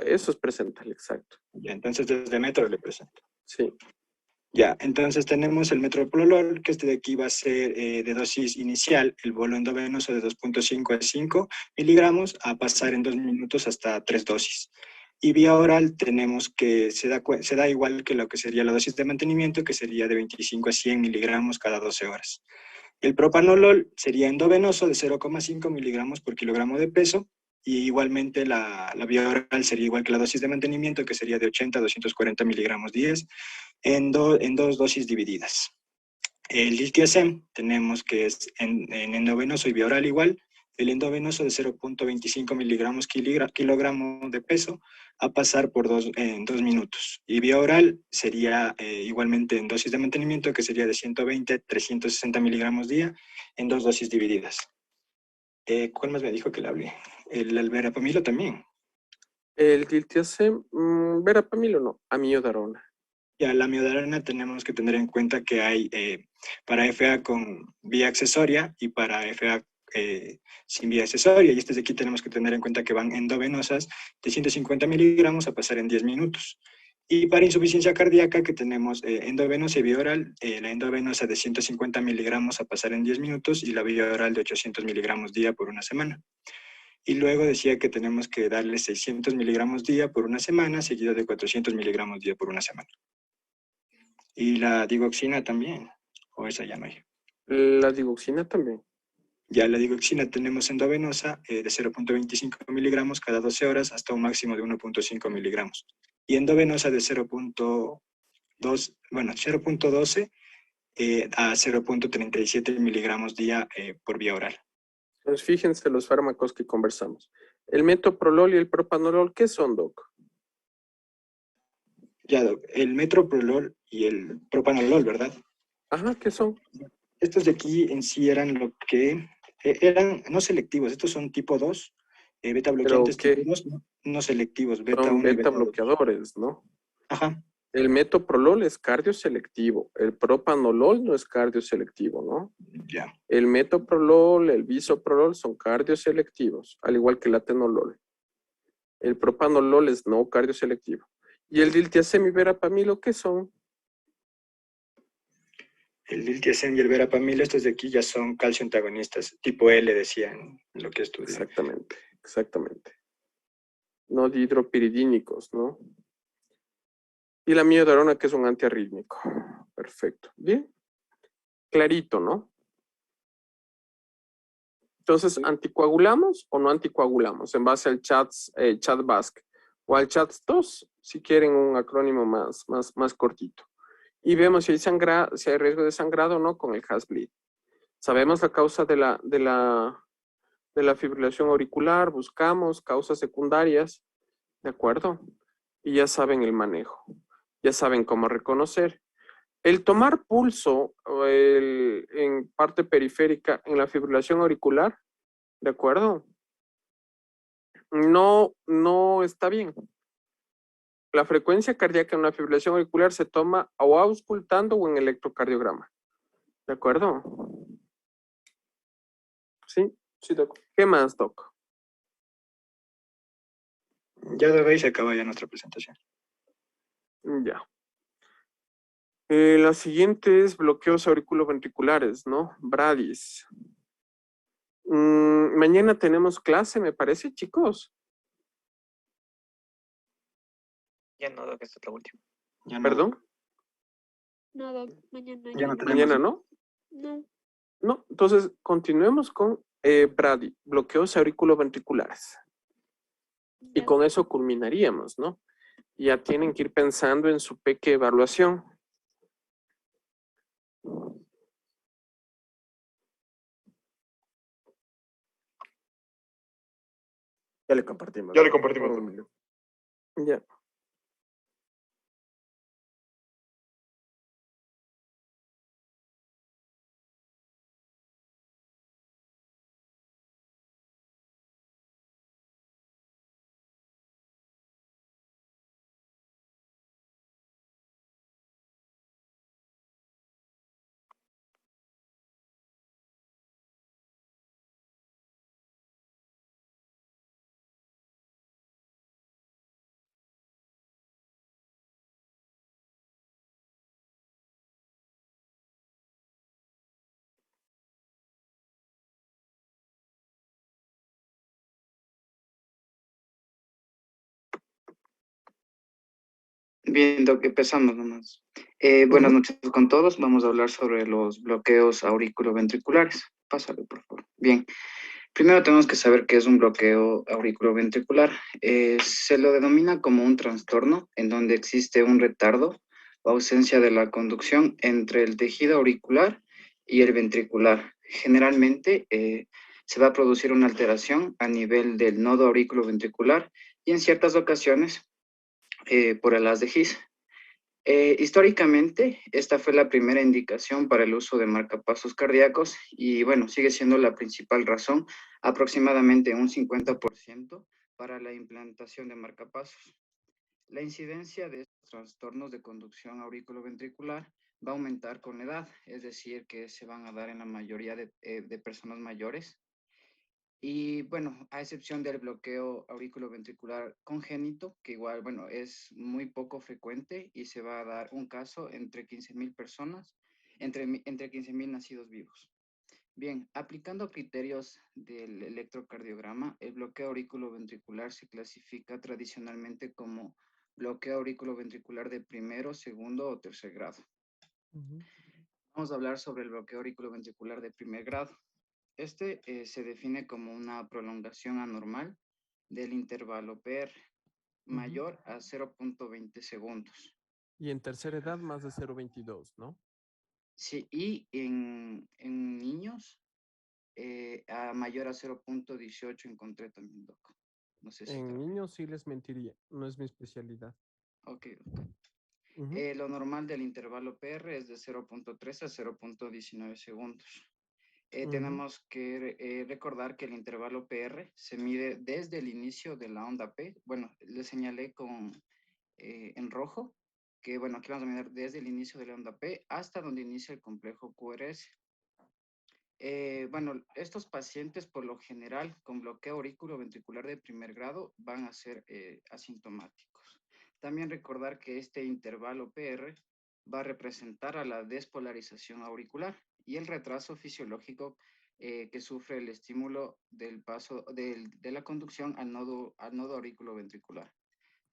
eso es presenta, exacto. Ya, entonces desde metro le presento. Sí. Ya, entonces tenemos el metoprolol, que este de aquí va a ser de dosis inicial, el bolo endovenoso de 2.5 a 5 miligramos, a pasar en 2 minutos hasta 3 dosis. Y vía oral tenemos que se da igual que lo que sería la dosis de mantenimiento, que sería de 25 a 100 miligramos cada 12 horas. El propanolol sería endovenoso de 0,5 miligramos por kilogramo de peso, y igualmente la vía oral sería igual que la dosis de mantenimiento, que sería de 80 a 240 miligramos 10, en dos dosis divididas. El diltiazem tenemos que es en endovenoso y vía oral igual, el endovenoso de 0.25 miligramos kilogramo de peso, a pasar por en 2 minutos. Y vía oral sería igualmente en dosis de mantenimiento, que sería de 120 a 360 miligramos día, en 2 dosis divididas. ¿Cuál más me dijo que le hablé? El verapamilo también. El diltiazem, verapamilo no, amiodarona. Ya, la amiodarona tenemos que tener en cuenta que hay para FA con vía accesoria y para FA sin vía accesoria, y de aquí tenemos que tener en cuenta que van endovenosas de 150 miligramos a pasar en 10 minutos. Y para insuficiencia cardíaca, que tenemos endovenosa y vía oral, la endovenosa de 150 miligramos a pasar en 10 minutos, y la vía oral de 800 miligramos día por una semana. Y luego decía que tenemos que darle 600 miligramos día por una semana, seguido de 400 miligramos día por una semana. Y la digoxina también, o esa ya no hay. La digoxina también. Ya la digoxina tenemos endovenosa de 0.25 miligramos cada 12 horas hasta un máximo de 1.5 miligramos. Y endovenosa de 0.12 a 0.37 miligramos día por vía oral. Pues fíjense los fármacos que conversamos. El metoprolol y el propanolol, ¿qué son, Doc? Ya, Doc, el metoprolol y el propanolol, ¿verdad? Ajá, ¿qué son? Estos de aquí en sí eran lo que eran no selectivos, estos son tipo 2, beta bloqueantes ¿Pero tipo qué? 2, no selectivos, beta Son 1 y beta beta 2. bloqueadores, ¿no? Ajá, El metoprolol es cardioselectivo. El propanolol no es cardioselectivo, ¿no? ya. El metoprolol, el bisoprolol son cardioselectivos, al igual que el atenolol. El propanolol es no cardioselectivo. ¿Y el diltiazem y verapamilo qué son? El diltiazem y el verapamil, estos de aquí ya son calcio antagonistas, tipo L decían en lo que estudié. Exactamente, exactamente. No dihidropiridínicos, ¿no? Y la miodarona, que es un antiarrítmico. Perfecto. Bien. Clarito, ¿no? Entonces, ¿anticoagulamos o no anticoagulamos? En base al chat-BASC o al chat-2, si quieren un acrónimo más cortito. Y vemos si hay si hay riesgo de sangrado o no con el Hasbleed. Sabemos la causa de la fibrilación auricular, buscamos causas secundarias, ¿de acuerdo? Y ya saben el manejo, ya saben cómo reconocer. El tomar pulso en parte periférica en la fibrilación auricular, ¿de acuerdo? No está bien. La frecuencia cardíaca en una fibrilación auricular se toma o auscultando o en electrocardiograma. ¿De acuerdo? Sí, sí, Doc. ¿Qué más, Doc? Ya de ahí se acaba ya nuestra presentación. Ya. La siguiente es bloqueos auriculoventriculares, ¿no? Bradis. Mañana tenemos clase, me parece, chicos. Ya no, Doc, esta es la última. Ya no, ¿Perdón? No, Doc, mañana ya no tenemos. Mañana, ¿no? no. No, entonces continuemos con Brady, bloqueos auriculoventriculares. Y Ya. con eso culminaríamos, ¿no? Ya tienen que ir pensando en su peque evaluación. Ya le compartimos. Ya le compartimos. Ya. Bien, Doc, empezamos nomás. Buenas noches con todos. Vamos a hablar sobre los bloqueos auriculoventriculares. Pásale, por favor. Bien. Primero tenemos que saber qué es un bloqueo auriculoventricular. Se lo denomina como un trastorno en donde existe un retardo o ausencia de la conducción entre el tejido auricular y el ventricular. Generalmente se va a producir una alteración a nivel del nodo auriculoventricular y en ciertas ocasiones por el haz de His. Históricamente, esta fue la primera indicación para el uso de marcapasos cardíacos y bueno, sigue siendo la principal razón, aproximadamente un 50% para la implantación de marcapasos. La incidencia de estos trastornos de conducción auriculoventricular va a aumentar con la edad, es decir, que se van a dar en la mayoría de personas mayores. Y bueno, a excepción del bloqueo auriculoventricular congénito, que igual, bueno, es muy poco frecuente y se va a dar un caso entre 15.000 personas, entre 15.000 nacidos vivos. Bien, aplicando criterios del electrocardiograma, el bloqueo auriculoventricular se clasifica tradicionalmente como bloqueo auriculoventricular de primero, segundo o tercer grado. Vamos a hablar sobre el bloqueo auriculoventricular de primer grado. Este se define como una prolongación anormal del intervalo PR mayor a 0.20 segundos. Y en tercera edad más de 0.22, ¿no? Sí, y en niños a mayor a 0.18 encontré también, Doc. No sé si En niños sí les mentiría, no es mi especialidad. Ok, Doc. Lo normal del intervalo PR es de 0.3 a 0.19 segundos. Tenemos que recordar que el intervalo PR se mide desde el inicio de la onda P. Bueno, le señalé en rojo que, bueno, aquí vamos a medir desde el inicio de la onda P hasta donde inicia el complejo QRS. Bueno, estos pacientes por lo general con bloqueo auriculoventricular de primer grado van a ser asintomáticos. También recordar que este intervalo PR va a representar a la despolarización auricular y el retraso fisiológico que sufre el estímulo del paso de la conducción al nodo auriculoventricular.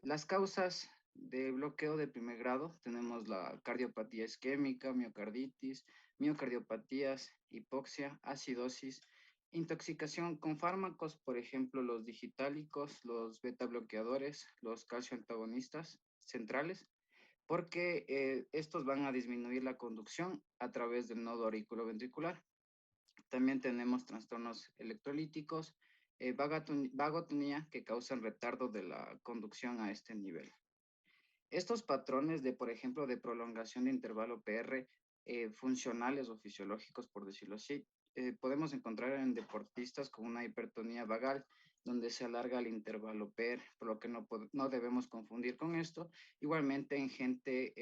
Las causas de bloqueo de primer grado tenemos la cardiopatía isquémica, miocarditis, miocardiopatías, hipoxia, acidosis, intoxicación con fármacos, por ejemplo, los digitálicos, los beta bloqueadores, los calcio antagonistas centrales, porque estos van a disminuir la conducción a través del nodo auriculoventricular. También tenemos trastornos electrolíticos, vagotonía que causan retardo de la conducción a este nivel. Estos patrones de, por ejemplo, de prolongación de intervalo PR funcionales o fisiológicos, por decirlo así, podemos encontrar en deportistas con una hipertonía vagal, donde se alarga el intervalo PR, por lo que no debemos confundir con esto. Igualmente en gente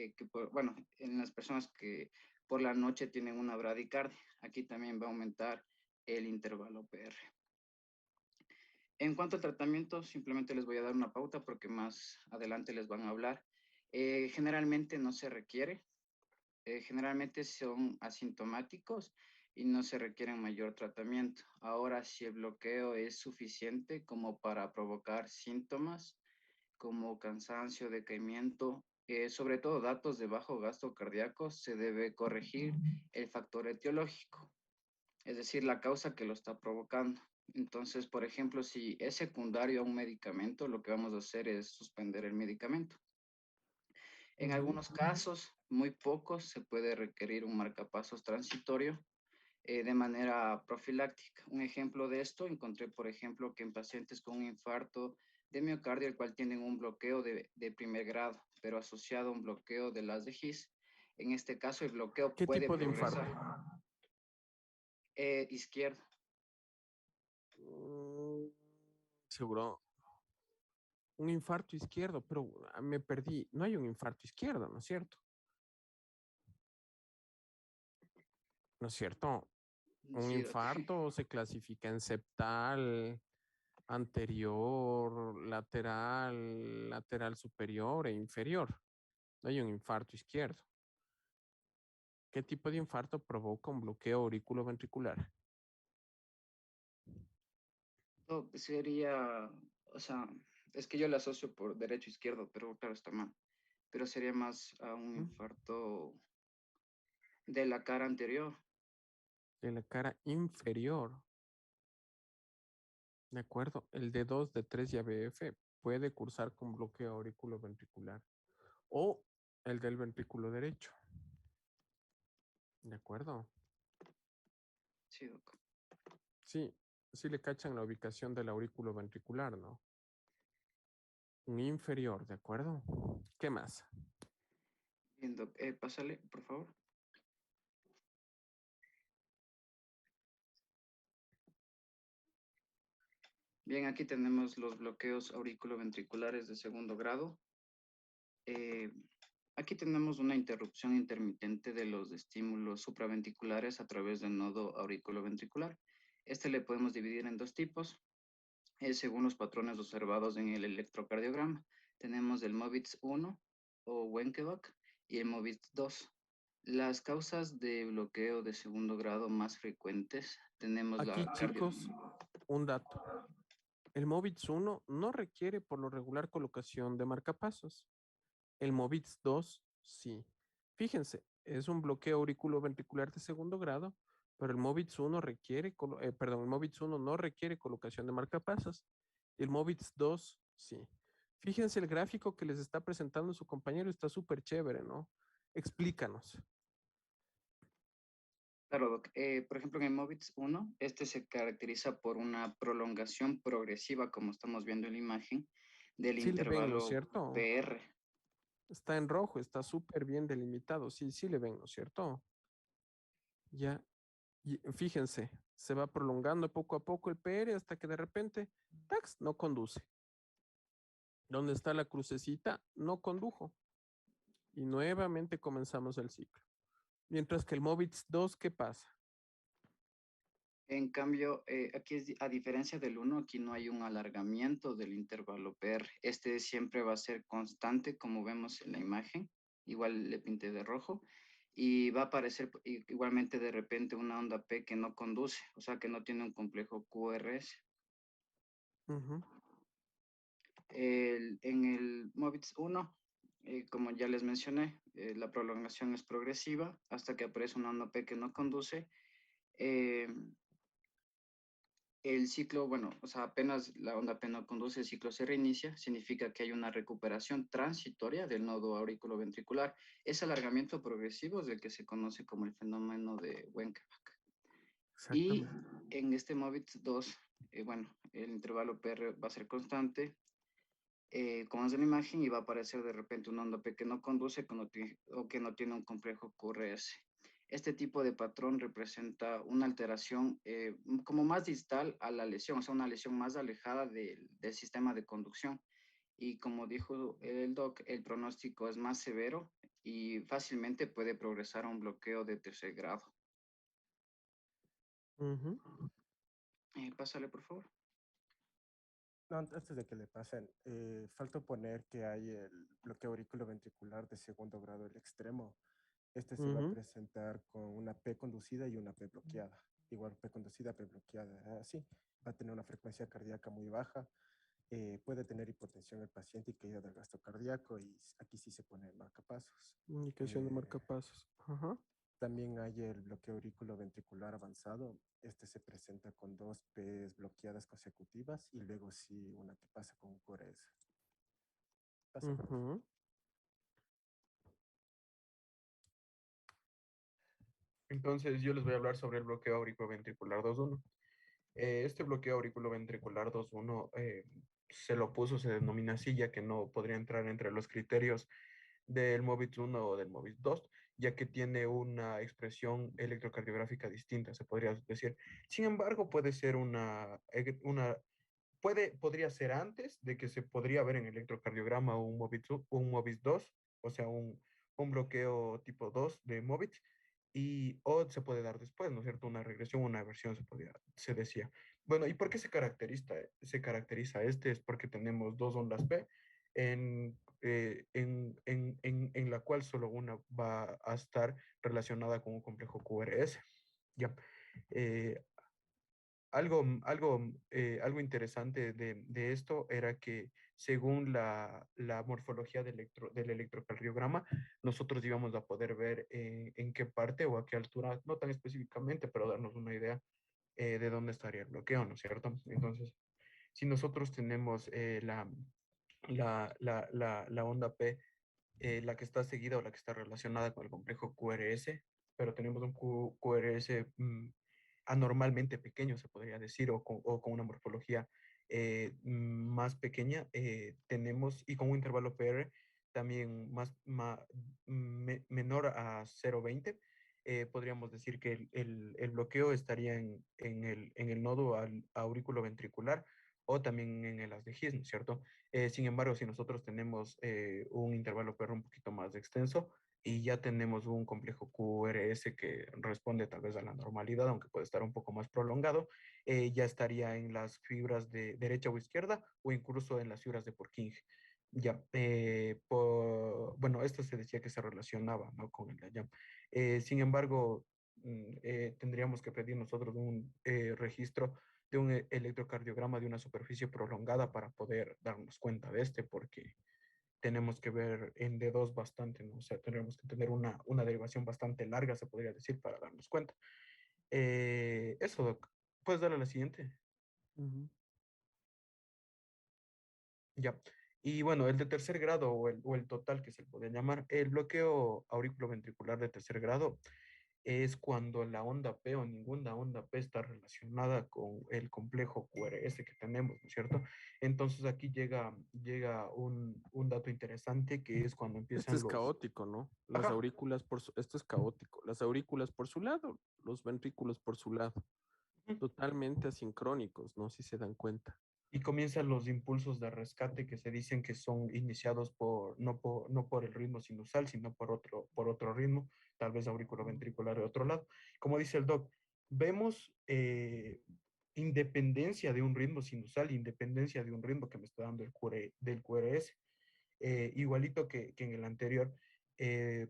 bueno, en las personas que por la noche tienen una bradicardia, aquí también va a aumentar el intervalo PR. En cuanto al tratamiento, simplemente les voy a dar una pauta porque más adelante les van a hablar. Generalmente no se requiere, generalmente son asintomáticos y no se requiere mayor tratamiento. Ahora, si el bloqueo es suficiente como para provocar síntomas como cansancio, decaimiento, sobre todo datos de bajo gasto cardíaco, se debe corregir el factor etiológico, es decir, la causa que lo está provocando. Entonces, por ejemplo, si es secundario a un medicamento, lo que vamos a hacer es suspender el medicamento. En algunos casos, muy pocos, se puede requerir un marcapasos transitorio de manera profiláctica. Un ejemplo de esto, encontré, por ejemplo, que en pacientes con un infarto de miocardio, el cual tienen un bloqueo de primer grado, pero asociado a un bloqueo de las de His, en este caso el bloqueo ¿Qué puede tipo de progresar. infarto? Izquierdo. Seguro. Un infarto izquierdo, pero me perdí. No hay un infarto izquierdo, ¿no es cierto? ¿No es cierto? Un Sí, infarto se clasifica en septal, anterior, lateral, lateral superior e inferior. No hay un infarto izquierdo. ¿Qué tipo de infarto provoca un bloqueo auriculoventricular? No, sería, o sea, es que yo lo asocio por derecho izquierdo, pero claro, está mal. Pero sería más a un infarto de la cara anterior. De la cara inferior. De acuerdo. El D2, D3 y ABF puede cursar con bloqueo auriculoventricular. O el del ventrículo derecho. De acuerdo. Sí, doc. Sí, sí le cachan la ubicación del aurículo ventricular, ¿no? Un inferior, ¿de acuerdo? ¿Qué más? Bien, doc. Pásale, por favor. Bien, aquí tenemos los bloqueos auriculoventriculares de segundo grado. Aquí tenemos una interrupción intermitente de los estímulos supraventriculares a través del nodo auriculoventricular. Este le podemos dividir en dos tipos, según los patrones observados en el electrocardiograma. Tenemos el MOVITS 1 o Wenckebach y el MOVITS 2. Las causas de bloqueo de segundo grado más frecuentes tenemos Aquí, chicos, un dato. El MOVITS 1 no requiere por lo regular colocación de marcapasos. El MOVITS 2 sí. Fíjense, es un bloqueo auriculoventricular de segundo grado, pero el MOVITS 1 el MOVITS 1 no requiere colocación de marcapasos. Y el MOVITS 2 sí. Fíjense el gráfico que les está presentando su compañero, está súper chévere, ¿no? Explícanos. Claro, Doc. Por ejemplo, en el MOVITS 1, este se caracteriza por una prolongación progresiva, como estamos viendo en la imagen, del Sí le ven, ¿no es intervalo cierto? PR. Está en rojo, está súper bien delimitado. Sí, sí le ven, ¿no es cierto? Ya. Y fíjense, se va prolongando poco a poco el PR hasta que de repente, tax, no conduce. ¿Dónde está la crucecita? No condujo. Y nuevamente comenzamos el ciclo. Mientras que el MOVITS 2, ¿qué pasa? En cambio, aquí a diferencia del 1, aquí no hay un alargamiento del intervalo PR. Este siempre va a ser constante, como vemos en la imagen. Igual le pinté de rojo. Y va a aparecer igualmente de repente una onda P que no conduce, o sea que no tiene un complejo QRS. En el MOVITS 1, como ya les mencioné, la prolongación es progresiva hasta que aparece una onda P que no conduce. El ciclo, bueno, o sea, apenas la onda P no conduce, el ciclo se reinicia, significa que hay una recuperación transitoria del nodo auriculoventricular. Ese alargamiento progresivo es el que se conoce como el fenómeno de Wenckebach. Y en este MOVITS 2, bueno, el intervalo PR va a ser constante, como es de la imagen, y va a aparecer de repente una onda P que no conduce o que no tiene un complejo QRS. Este tipo de patrón representa una alteración como más distal a la lesión, o sea, una lesión más alejada del sistema de conducción. Y como dijo el doc, el pronóstico es más severo y fácilmente puede progresar a un bloqueo de tercer grado. Pásale, por favor. No, antes de que le pasen, falta poner que hay el bloqueo auriculoventricular de segundo grado, el extremo. Este se va a presentar con una P conducida y una P bloqueada. Igual P conducida, P bloqueada. Así, va a tener una frecuencia cardíaca muy baja. Puede tener hipotensión el paciente y caída del gasto cardíaco. Y aquí sí se pone el marcapasos. Indicación de marcapasos. Ajá. También hay el bloqueo auriculoventricular avanzado. Este se presenta con dos P's bloqueadas consecutivas y luego sí una que pasa con un QRS. Entonces yo les voy a hablar sobre el bloqueo auriculoventricular 2.1. Este bloqueo auriculoventricular 2.1 se denomina así, ya que no podría entrar entre los criterios del MOVITS 1 o del MOVITS 2, ya que tiene una expresión electrocardiográfica distinta, se podría decir. Sin embargo, puede ser podría ser antes de que se podría ver en electrocardiograma un MOVITS 2, o sea, un bloqueo tipo 2 de MOVITS, o se puede dar después, ¿no es cierto? Una regresión, una versión se decía. Bueno, ¿y por qué se caracteriza este? Es porque tenemos dos ondas P en la cual solo una va a estar relacionada con un complejo QRS. Ya. Algo interesante de esto era que según la morfología del electrocardiograma, nosotros íbamos a poder ver en qué parte o a qué altura, no tan específicamente, pero darnos una idea de dónde estaría el bloqueo, ¿no es cierto? Entonces, si nosotros tenemos la onda P, la que está seguida o la que está relacionada con el complejo QRS, pero tenemos un QRS anormalmente pequeño, se podría decir, o con una morfología más pequeña, tenemos, y con un intervalo PR también menor a 0,20, podríamos decir que el bloqueo estaría en el nodo auriculoventricular o también en el haz de His, ¿no es cierto? Sin embargo, si nosotros tenemos un intervalo PR un poquito más extenso, y ya tenemos un complejo QRS que responde tal vez a la normalidad, aunque puede estar un poco más prolongado, ya estaría en las fibras de derecha o izquierda o incluso en las fibras de Purkinje. Ya, bueno, esto se decía que se relacionaba, ¿no? Con el DAYAM. Sin embargo, tendríamos que pedir nosotros un registro de un electrocardiograma de una superficie prolongada para poder darnos cuenta de este, porque tenemos que ver en D2 bastante, ¿no? O sea, tendremos que tener una derivación bastante larga, se podría decir, para darnos cuenta. Eso, Doc. ¿Puedes darle a la siguiente? Ya. Y bueno, el de tercer grado o el total que se le podría llamar, el bloqueo auriculoventricular de tercer grado es cuando la onda P o ninguna onda P está relacionada con el complejo QRS que tenemos, ¿no es cierto? Entonces aquí llega un dato interesante que es cuando Este empiezan es los... caótico, ¿no? Las Ajá. aurículas esto es caótico. Las aurículas por su lado, los ventrículos por su lado. Totalmente asincrónicos, ¿no? Si se dan cuenta. Y comienzan los impulsos de rescate que se dicen que son iniciados no por el ritmo sinusal, sino por otro ritmo, tal vez auriculoventricular de otro lado. Como dice el doc, vemos independencia de un ritmo sinusal, independencia de un ritmo que me está dando del QRS. Igualito que en el anterior,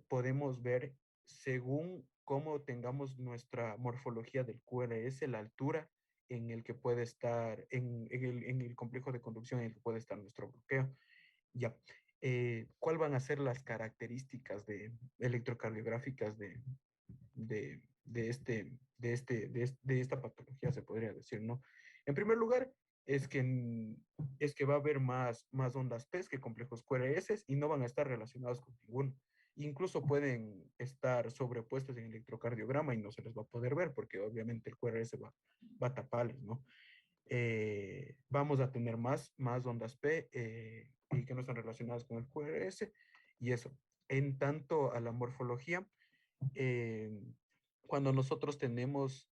podemos ver según cómo tengamos nuestra morfología del QRS, la altura en el que puede estar, en el complejo de conducción en el que puede estar nuestro bloqueo. Ya. ¿Cuál van a ser las características electrocardiográficas de esta patología, se podría decir, ¿no? En primer lugar, es que va a haber más ondas P que complejos QRS y no van a estar relacionados con ninguno. Incluso pueden estar sobrepuestos en el electrocardiograma y no se les va a poder ver porque obviamente el QRS va a taparles, ¿no? Vamos a tener más ondas P y que no están relacionadas con el QRS y eso. En tanto a la morfología, eh, cuando nosotros tenemos,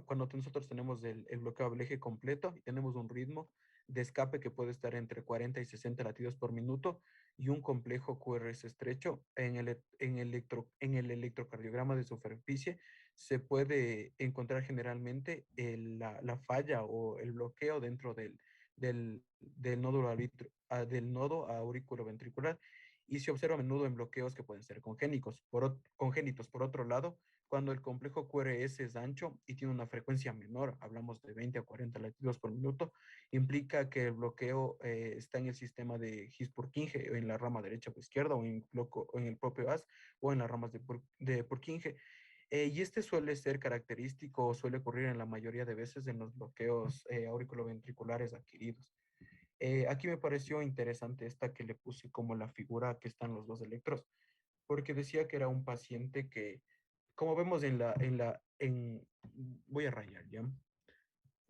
cuando nosotros tenemos el bloqueo del eje completo y tenemos un ritmo de escape que puede estar entre 40 y 60 latidos por minuto y un complejo QRS estrecho, en el electrocardiograma de superficie se puede encontrar generalmente la falla o el bloqueo dentro del nodo auriculoventricular y se observa a menudo en bloqueos que pueden ser congénitos. Congénitos, por otro lado, cuando el complejo QRS es ancho y tiene una frecuencia menor, hablamos de 20 a 40 latidos por minuto, implica que el bloqueo está en el sistema de His-Purkinje, en la rama derecha o izquierda, o en el propio AS, o en las ramas de Purkinje. Y este suele ser característico o suele ocurrir en la mayoría de veces en los bloqueos auriculoventriculares adquiridos. Aquí me pareció interesante esta que le puse como la figura que están los dos electros, porque decía que era un paciente que, como vemos voy a rayar, ¿ya?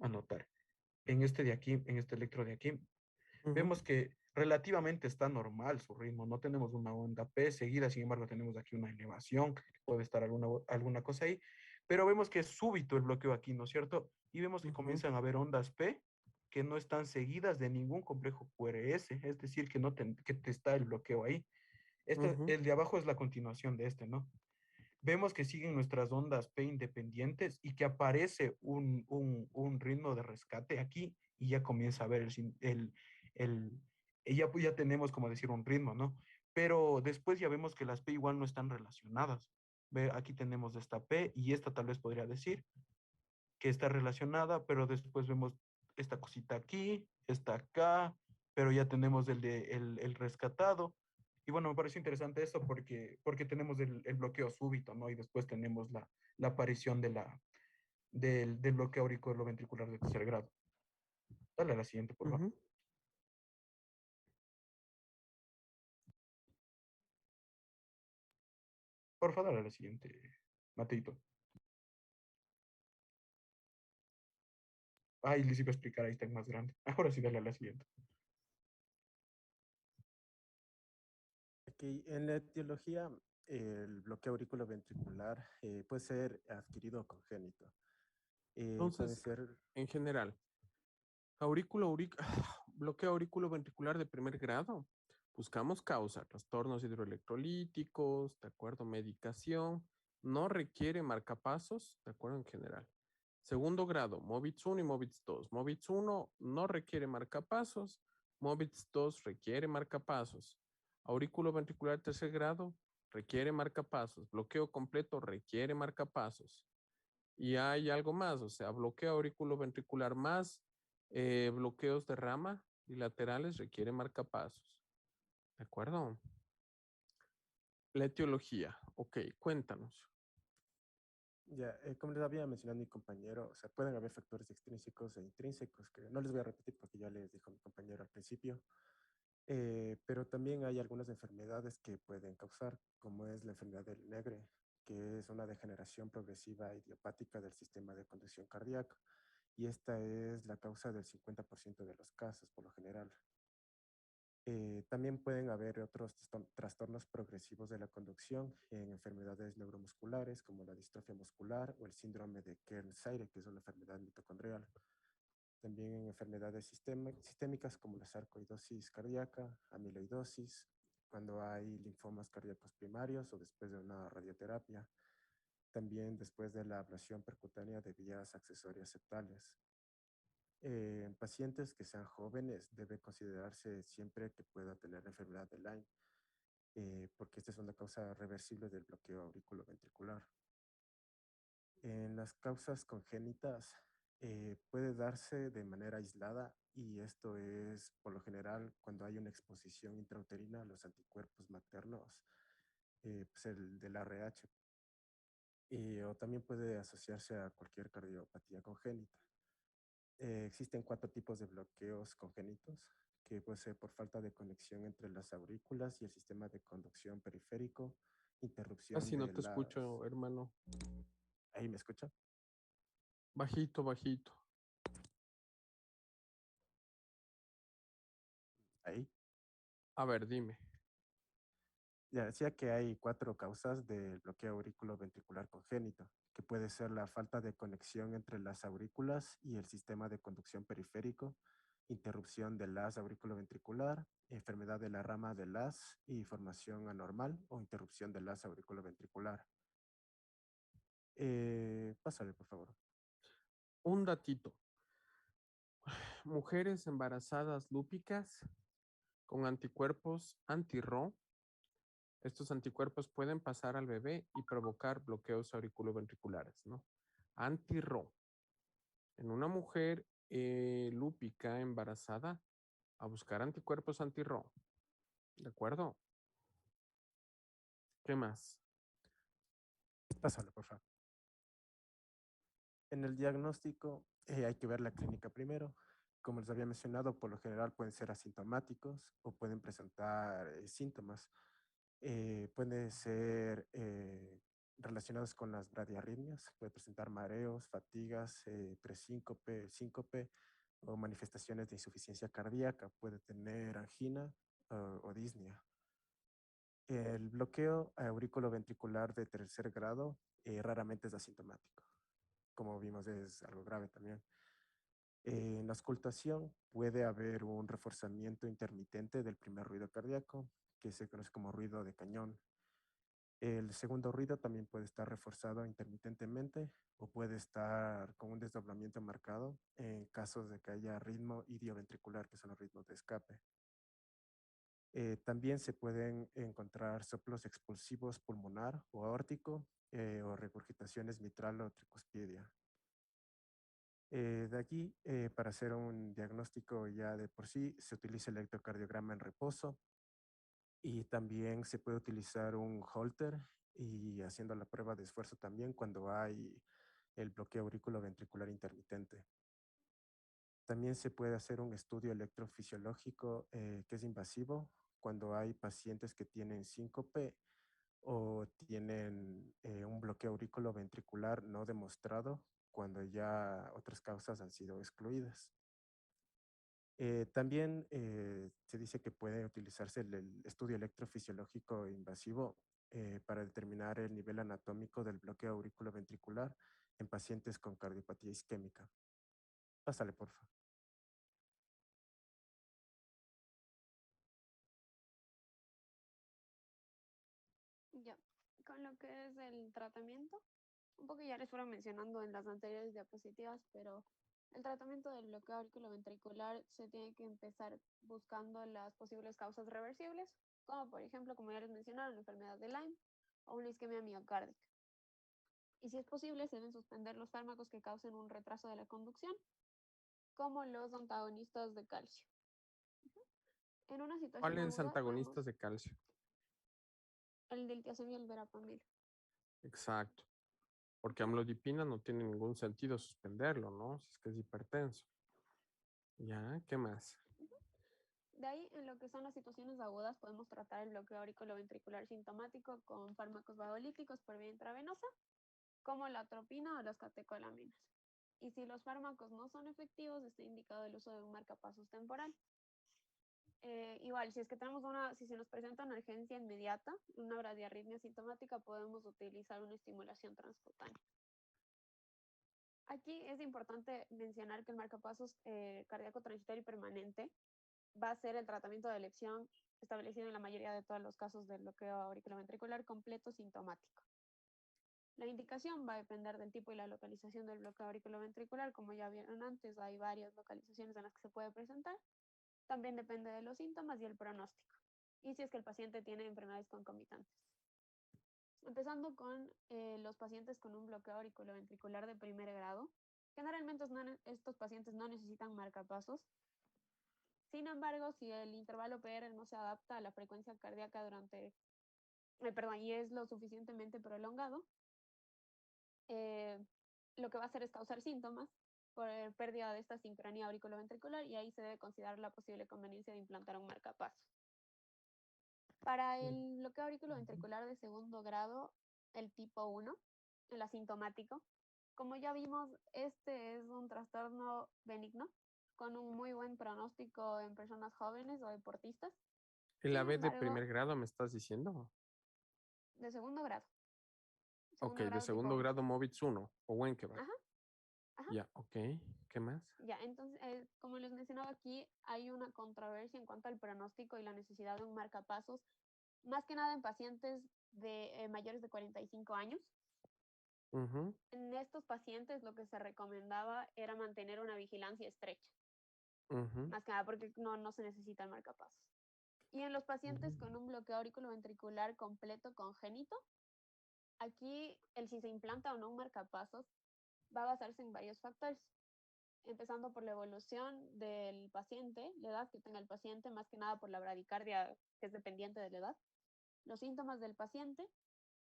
Anotar. En este de aquí, en este electro de aquí, vemos que relativamente está normal su ritmo, no tenemos una onda P seguida, sin embargo tenemos aquí una elevación, puede estar alguna cosa ahí, pero vemos que es súbito el bloqueo aquí, ¿no es cierto? Y vemos que comienzan a haber ondas P que no están seguidas de ningún complejo QRS, es decir, que te está el bloqueo ahí. El de abajo es la continuación de este, ¿no? Vemos que siguen nuestras ondas P independientes y que aparece un ritmo de rescate aquí y ya comienza a ver ya tenemos como decir un ritmo, ¿no? Pero después ya vemos que las P igual no están relacionadas. Ve, aquí tenemos esta P y esta tal vez podría decir que está relacionada, pero después vemos esta cosita aquí, esta acá, pero ya tenemos el rescatado. Y bueno, me pareció interesante esto porque tenemos el bloqueo súbito, ¿no? Y después tenemos la aparición del bloqueo auriculoventricular de tercer grado. Dale a la siguiente, por favor. Por favor, dale a la siguiente, Mateito. Ay, les iba a explicar, ahí está en más grande. Ahora sí, dale a la siguiente. Aquí en la etiología, el bloqueo auriculoventricular puede ser adquirido o congénito. Puede Entonces, ser... en general, bloqueo auriculoventricular de primer grado. Buscamos causa, trastornos hidroelectrolíticos, ¿de acuerdo? Medicación, no requiere marcapasos, ¿de acuerdo? En general. Segundo grado, MOVITS 1 y MOVITS 2. MOVITS 1 no requiere marcapasos, Movitz 2 requiere marcapasos. Aurículo ventricular tercer grado requiere marcapasos. Bloqueo completo requiere marcapasos. Y hay algo más, o sea, bloqueo auriculo ventricular más bloqueos de rama bilaterales requiere marcapasos. ¿De acuerdo? La etiología. Ok, cuéntanos. Ya, como les había mencionado mi compañero, o sea, pueden haber factores extrínsecos e intrínsecos, que no les voy a repetir porque ya les dijo mi compañero al principio, pero también hay algunas enfermedades que pueden causar, como es la enfermedad del Negre, que es una degeneración progresiva idiopática del sistema de conducción cardíaca, y esta es la causa del 50% de los casos, por lo general. También pueden haber otros trastornos progresivos de la conducción en enfermedades neuromusculares como la distrofia muscular o el síndrome de Kearns-Sayre, que es una enfermedad mitocondrial. También en enfermedades sistémicas como la sarcoidosis cardíaca, amiloidosis, cuando hay linfomas cardíacos primarios o después de una radioterapia. También después de la ablación percutánea de vías accesorias septales. En pacientes que sean jóvenes debe considerarse siempre que pueda tener la enfermedad de Lyme, porque esta es una causa reversible del bloqueo auriculoventricular. En las causas congénitas puede darse de manera aislada y esto es por lo general cuando hay una exposición intrauterina a los anticuerpos maternos, pues el del ARH, o también puede asociarse a cualquier cardiopatía congénita. Existen 4 tipos de bloqueos congénitos, que puede ser por falta de conexión entre las aurículas y el sistema de conducción periférico, interrupción Casi no de te las... escucho, hermano. ¿Ahí me escucha? Bajito, bajito. Ahí. A ver, dime. Ya decía que hay 4 causas del bloqueo auriculoventricular congénito, que puede ser la falta de conexión entre las aurículas y el sistema de conducción periférico, interrupción del haz auriculoventricular, enfermedad de la rama del haz y formación anormal o interrupción del haz auriculoventricular. Pásale, por favor. Un datito. Mujeres embarazadas lúpicas con anticuerpos anti-RO. Estos anticuerpos pueden pasar al bebé y provocar bloqueos auriculoventriculares, ¿no? Anti-RO. En una mujer lúpica embarazada, a buscar anticuerpos anti-RO. ¿De acuerdo? ¿Qué más? Pásale, por favor. En el diagnóstico hay que ver la clínica primero. Como les había mencionado, por lo general pueden ser asintomáticos o pueden presentar síntomas. Pueden ser relacionados con las bradiarritmias, puede presentar mareos, fatigas, presíncope, síncope o manifestaciones de insuficiencia cardíaca, puede tener angina o disnea. El bloqueo auriculoventricular de tercer grado raramente es asintomático. Como vimos, es algo grave también. En la auscultación puede haber un reforzamiento intermitente del primer ruido cardíaco, que se conoce como ruido de cañón. El segundo ruido también puede estar reforzado intermitentemente o puede estar con un desdoblamiento marcado en casos de que haya ritmo idioventricular, que son los ritmos de escape. También se pueden encontrar soplos expulsivos pulmonar o aórtico o regurgitaciones mitral o tricuspidia. De aquí, para hacer un diagnóstico ya de por sí, se utiliza el electrocardiograma en reposo y también se puede utilizar un Holter y haciendo la prueba de esfuerzo también cuando hay el bloqueo auriculoventricular intermitente. También se puede hacer un estudio electrofisiológico que es invasivo cuando hay pacientes que tienen síncope o tienen un bloqueo auriculoventricular no demostrado cuando ya otras causas han sido excluidas. También se dice que puede utilizarse el estudio electrofisiológico invasivo para determinar el nivel anatómico del bloqueo auriculoventricular en pacientes con cardiopatía isquémica. Pásale, por favor. Ya, con lo que es el tratamiento, un poco ya les fueron mencionando en las anteriores diapositivas, pero El tratamiento del bloqueo auriculoventricular se tiene que empezar buscando las posibles causas reversibles, como por ejemplo, como ya les mencionaron, la enfermedad de Lyme o una isquemia miocárdica. Y si es posible, se deben suspender los fármacos que causen un retraso de la conducción, como los antagonistas de calcio. En una situación ¿Cuáles aguda, podemos antagonistas de calcio? el diltiazem y el verapamil. Exacto. Porque amlodipina no tiene ningún sentido suspenderlo, ¿no? Si es que es hipertenso. Ya, ¿qué más? De ahí, en lo que son las situaciones agudas, podemos tratar el bloqueo auriculoventricular sintomático con fármacos vasolíticos por vía intravenosa, como la atropina o las catecolaminas. Y si los fármacos no son efectivos, está indicado el uso de un marcapasos temporal. Igual, si se nos presenta una urgencia inmediata, una bradiarritmia sintomática, podemos utilizar una estimulación transcutánea. Aquí es importante mencionar que el marcapasos cardíaco transitorio y permanente va a ser el tratamiento de elección establecido en la mayoría de todos los casos del bloqueo auriculoventricular completo sintomático. La indicación va a depender del tipo y la localización del bloqueo auriculoventricular. Como ya vieron antes, hay varias localizaciones en las que se puede presentar. También depende de los síntomas y el pronóstico. Y si es que el paciente tiene enfermedades concomitantes. Empezando con los pacientes con un bloqueo auriculoventricular de primer grado. Generalmente estos pacientes no necesitan marcapasos. Sin embargo, si el intervalo PR no se adapta a la frecuencia cardíaca y es lo suficientemente prolongado, lo que va a hacer es causar síntomas por pérdida de esta sincronía auriculoventricular y ahí se debe considerar la posible conveniencia de implantar un marcapasos. Para el bloqueo auriculoventricular de segundo grado, el tipo 1, el asintomático, como ya vimos, este es un trastorno benigno con un muy buen pronóstico en personas jóvenes o deportistas. ¿El Sin AB de embargo, primer grado me estás diciendo? de segundo grado. Ok, Segundo de grado tipo segundo 1. grado Movitz 1 o Wenkeberg. Ajá, ajá. Ya, ok. ¿Qué más? Ya, entonces, como les mencionaba aquí, hay una controversia en cuanto al pronóstico y la necesidad de un marcapasos, más que nada en pacientes de mayores de 45 años. Ujú. En estos pacientes lo que se recomendaba era mantener una vigilancia estrecha, Ujú. más que nada porque no se necesita el marcapasos. Y en los pacientes con un bloqueo auriculoventricular completo congénito, aquí si se implanta o no un marcapasos va a basarse en varios factores, empezando por la evolución del paciente, la edad que tenga el paciente, más que nada por la bradicardia que es dependiente de la edad, los síntomas del paciente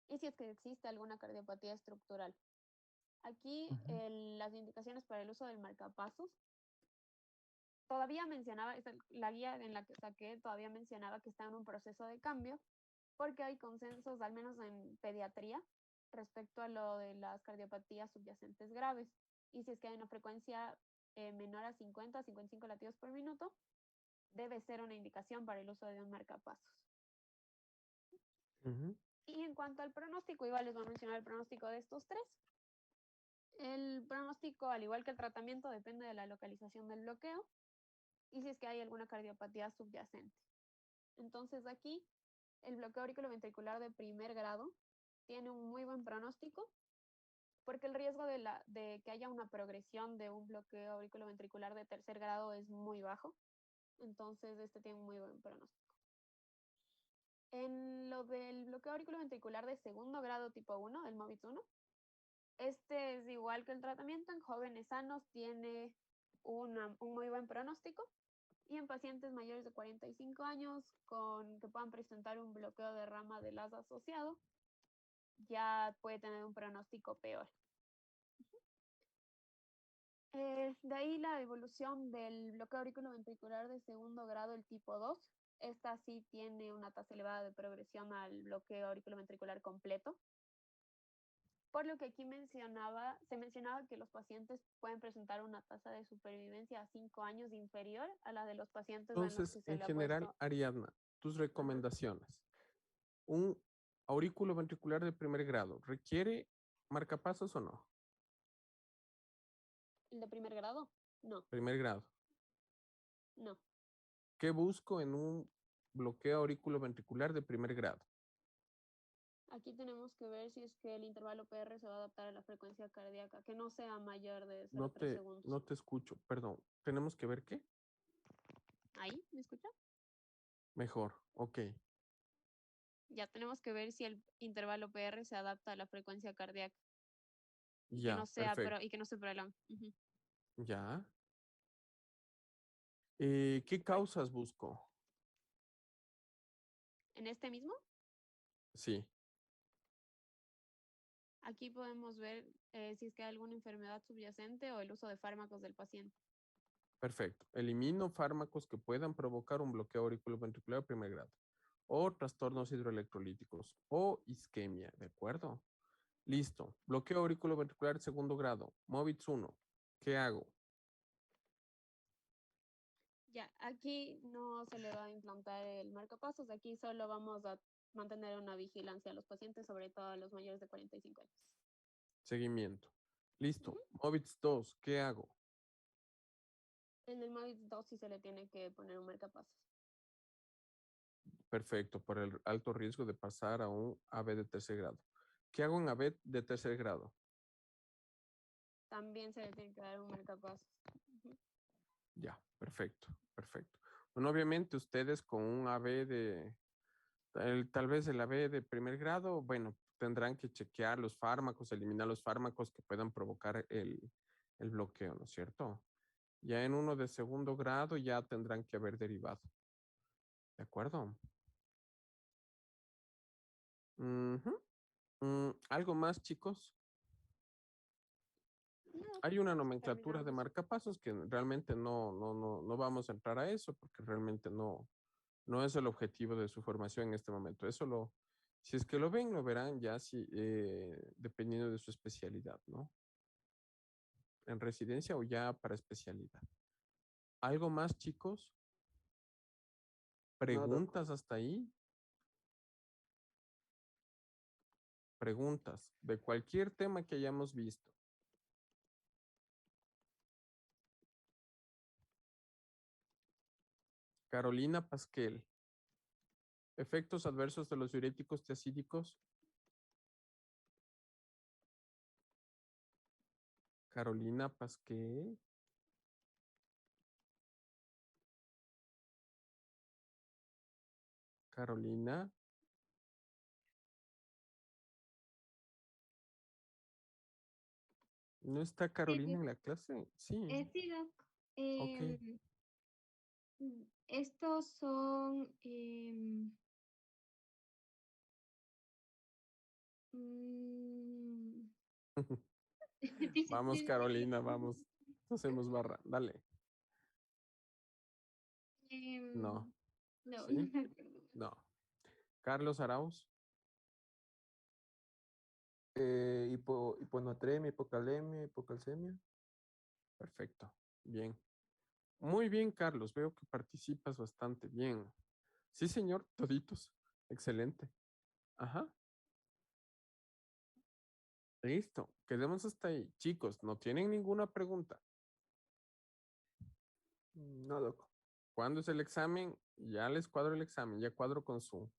y si es que existe alguna cardiopatía estructural. Aquí las indicaciones para el uso del marcapasos, todavía mencionaba, la guía en la que saqué todavía mencionaba que está en un proceso de cambio, porque hay consensos, al menos en pediatría, respecto a lo de las cardiopatías subyacentes graves. Y si es que hay una frecuencia menor a 50 a 55 latidos por minuto, debe ser una indicación para el uso de un marcapasos. Y en cuanto al pronóstico, igual les voy a mencionar el pronóstico de estos tres. El pronóstico, al igual que el tratamiento, depende de la localización del bloqueo y si es que hay alguna cardiopatía subyacente. Entonces aquí, el bloqueo auriculoventricular de primer grado tiene un muy buen pronóstico porque el riesgo de que haya una progresión de un bloqueo auriculoventricular de tercer grado es muy bajo. Entonces, este tiene un muy buen pronóstico. En lo del bloqueo auriculoventricular de segundo grado tipo 1, el Movitz 1, este es igual que el tratamiento en jóvenes sanos, tiene un muy buen pronóstico y en pacientes mayores de 45 años que puedan presentar un bloqueo de rama del asa asociado, ya puede tener un pronóstico peor. De ahí la evolución del bloqueo auriculoventricular de segundo grado, el tipo 2. Esta sí tiene una tasa elevada de progresión al bloqueo auriculoventricular completo. Por lo que aquí se mencionaba que los pacientes pueden presentar una tasa de supervivencia a 5 años inferior a la de los pacientes en los Entonces, que se en le ha general, puesto. Ariadna, tus recomendaciones. ¿Un aurículo ventricular de primer grado requiere marcapasos o no? ¿El de primer grado? No. Primer grado. No. ¿Qué busco en un bloqueo aurículo ventricular de primer grado? Aquí tenemos que ver si es que el intervalo PR se va a adaptar a la frecuencia cardíaca, que no sea mayor de 0,3 segundos. No te escucho, perdón. ¿Tenemos que ver qué? ¿Ahí? ¿Me escucha? Mejor, ok. Ya tenemos que ver si el intervalo PR se adapta a la frecuencia cardíaca. Y Ya, que no sea, perfecto. y que no se prolongue. Ujú. Ya. ¿Qué causas busco? En este mismo, Sí, aquí podemos ver si es que hay alguna enfermedad subyacente o el uso de fármacos del paciente. perfecto. Elimino fármacos que puedan provocar un bloqueo auriculoventricular de primer grado, o trastornos hidroelectrolíticos, o isquemia, ¿de acuerdo? Listo. Bloqueo auriculoventricular de segundo grado. Movitz 1. ¿Qué hago? Ya, aquí no se le va a implantar el marcapasos, aquí solo vamos a mantener una vigilancia a los pacientes, sobre todo a los mayores de 45 años. Seguimiento. Listo. Movitz 2. ¿Qué hago? En el MOVID 2 sí se le tiene que poner un marcapasos. Perfecto, por el alto riesgo de pasar a un AB de tercer grado. ¿Qué hago en AB de tercer grado? También se le tiene que dar un marcapasos. Ujú. Ya, perfecto, perfecto. Bueno, obviamente ustedes con un AB tal vez el AB de primer grado, bueno, tendrán que chequear los fármacos, eliminar los fármacos que puedan provocar el bloqueo, ¿no es cierto? Ya en uno de segundo grado ya tendrán que haber derivado. ¿De acuerdo? Ujú. ¿Algo más, chicos? No, Hay una nomenclatura de terminamos. marcapasos que realmente no vamos a entrar a eso porque realmente no es el objetivo de su formación en este momento. Si es que lo ven, lo verán ya dependiendo de su especialidad, ¿no? En residencia o ya para especialidad. ¿Algo más, chicos? No, doc. ¿Preguntas hasta ahí? Preguntas de cualquier tema que hayamos visto. Carolina Pasquel. Efectos adversos de los diuréticos tiacídicos. Carolina Pasquel. Carolina. ¿No está Carolina en la clase? Sí. Sí, Doc. Ok. Estos son Vamos, Carolina, vamos. Hacemos barra. Dale. No. no, ¿Sí? no me acuerdo. No. Carlos Arauz. Hiponatremia, hipocalemia, hipocalcemia. Perfecto. Bien. Muy bien, Carlos. Veo que participas bastante bien. Sí, señor. Toditos. Excelente. Ajá. Listo. Quedemos hasta ahí. Chicos, ¿no tienen ninguna pregunta? No, doc. ¿Cuándo es el examen? Ya les cuadro el examen. Ya cuadro con su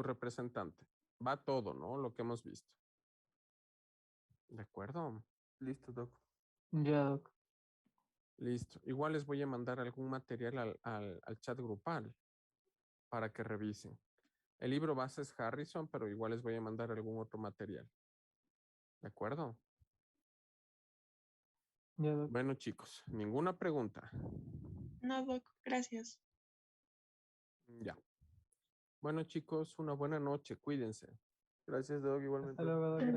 representante. Va todo, ¿no? Lo que hemos visto. ¿De acuerdo? Listo, doc. Ya, doc. Listo. Igual les voy a mandar algún material al chat grupal para que revisen. El libro base es Harrison, pero igual les voy a mandar algún otro material. ¿De acuerdo? Ya, doc. Bueno, chicos, ninguna pregunta. No, doc, gracias. Ya. Bueno, chicos, una buena noche. Cuídense. Gracias, doc, igualmente. Hasta luego, doc.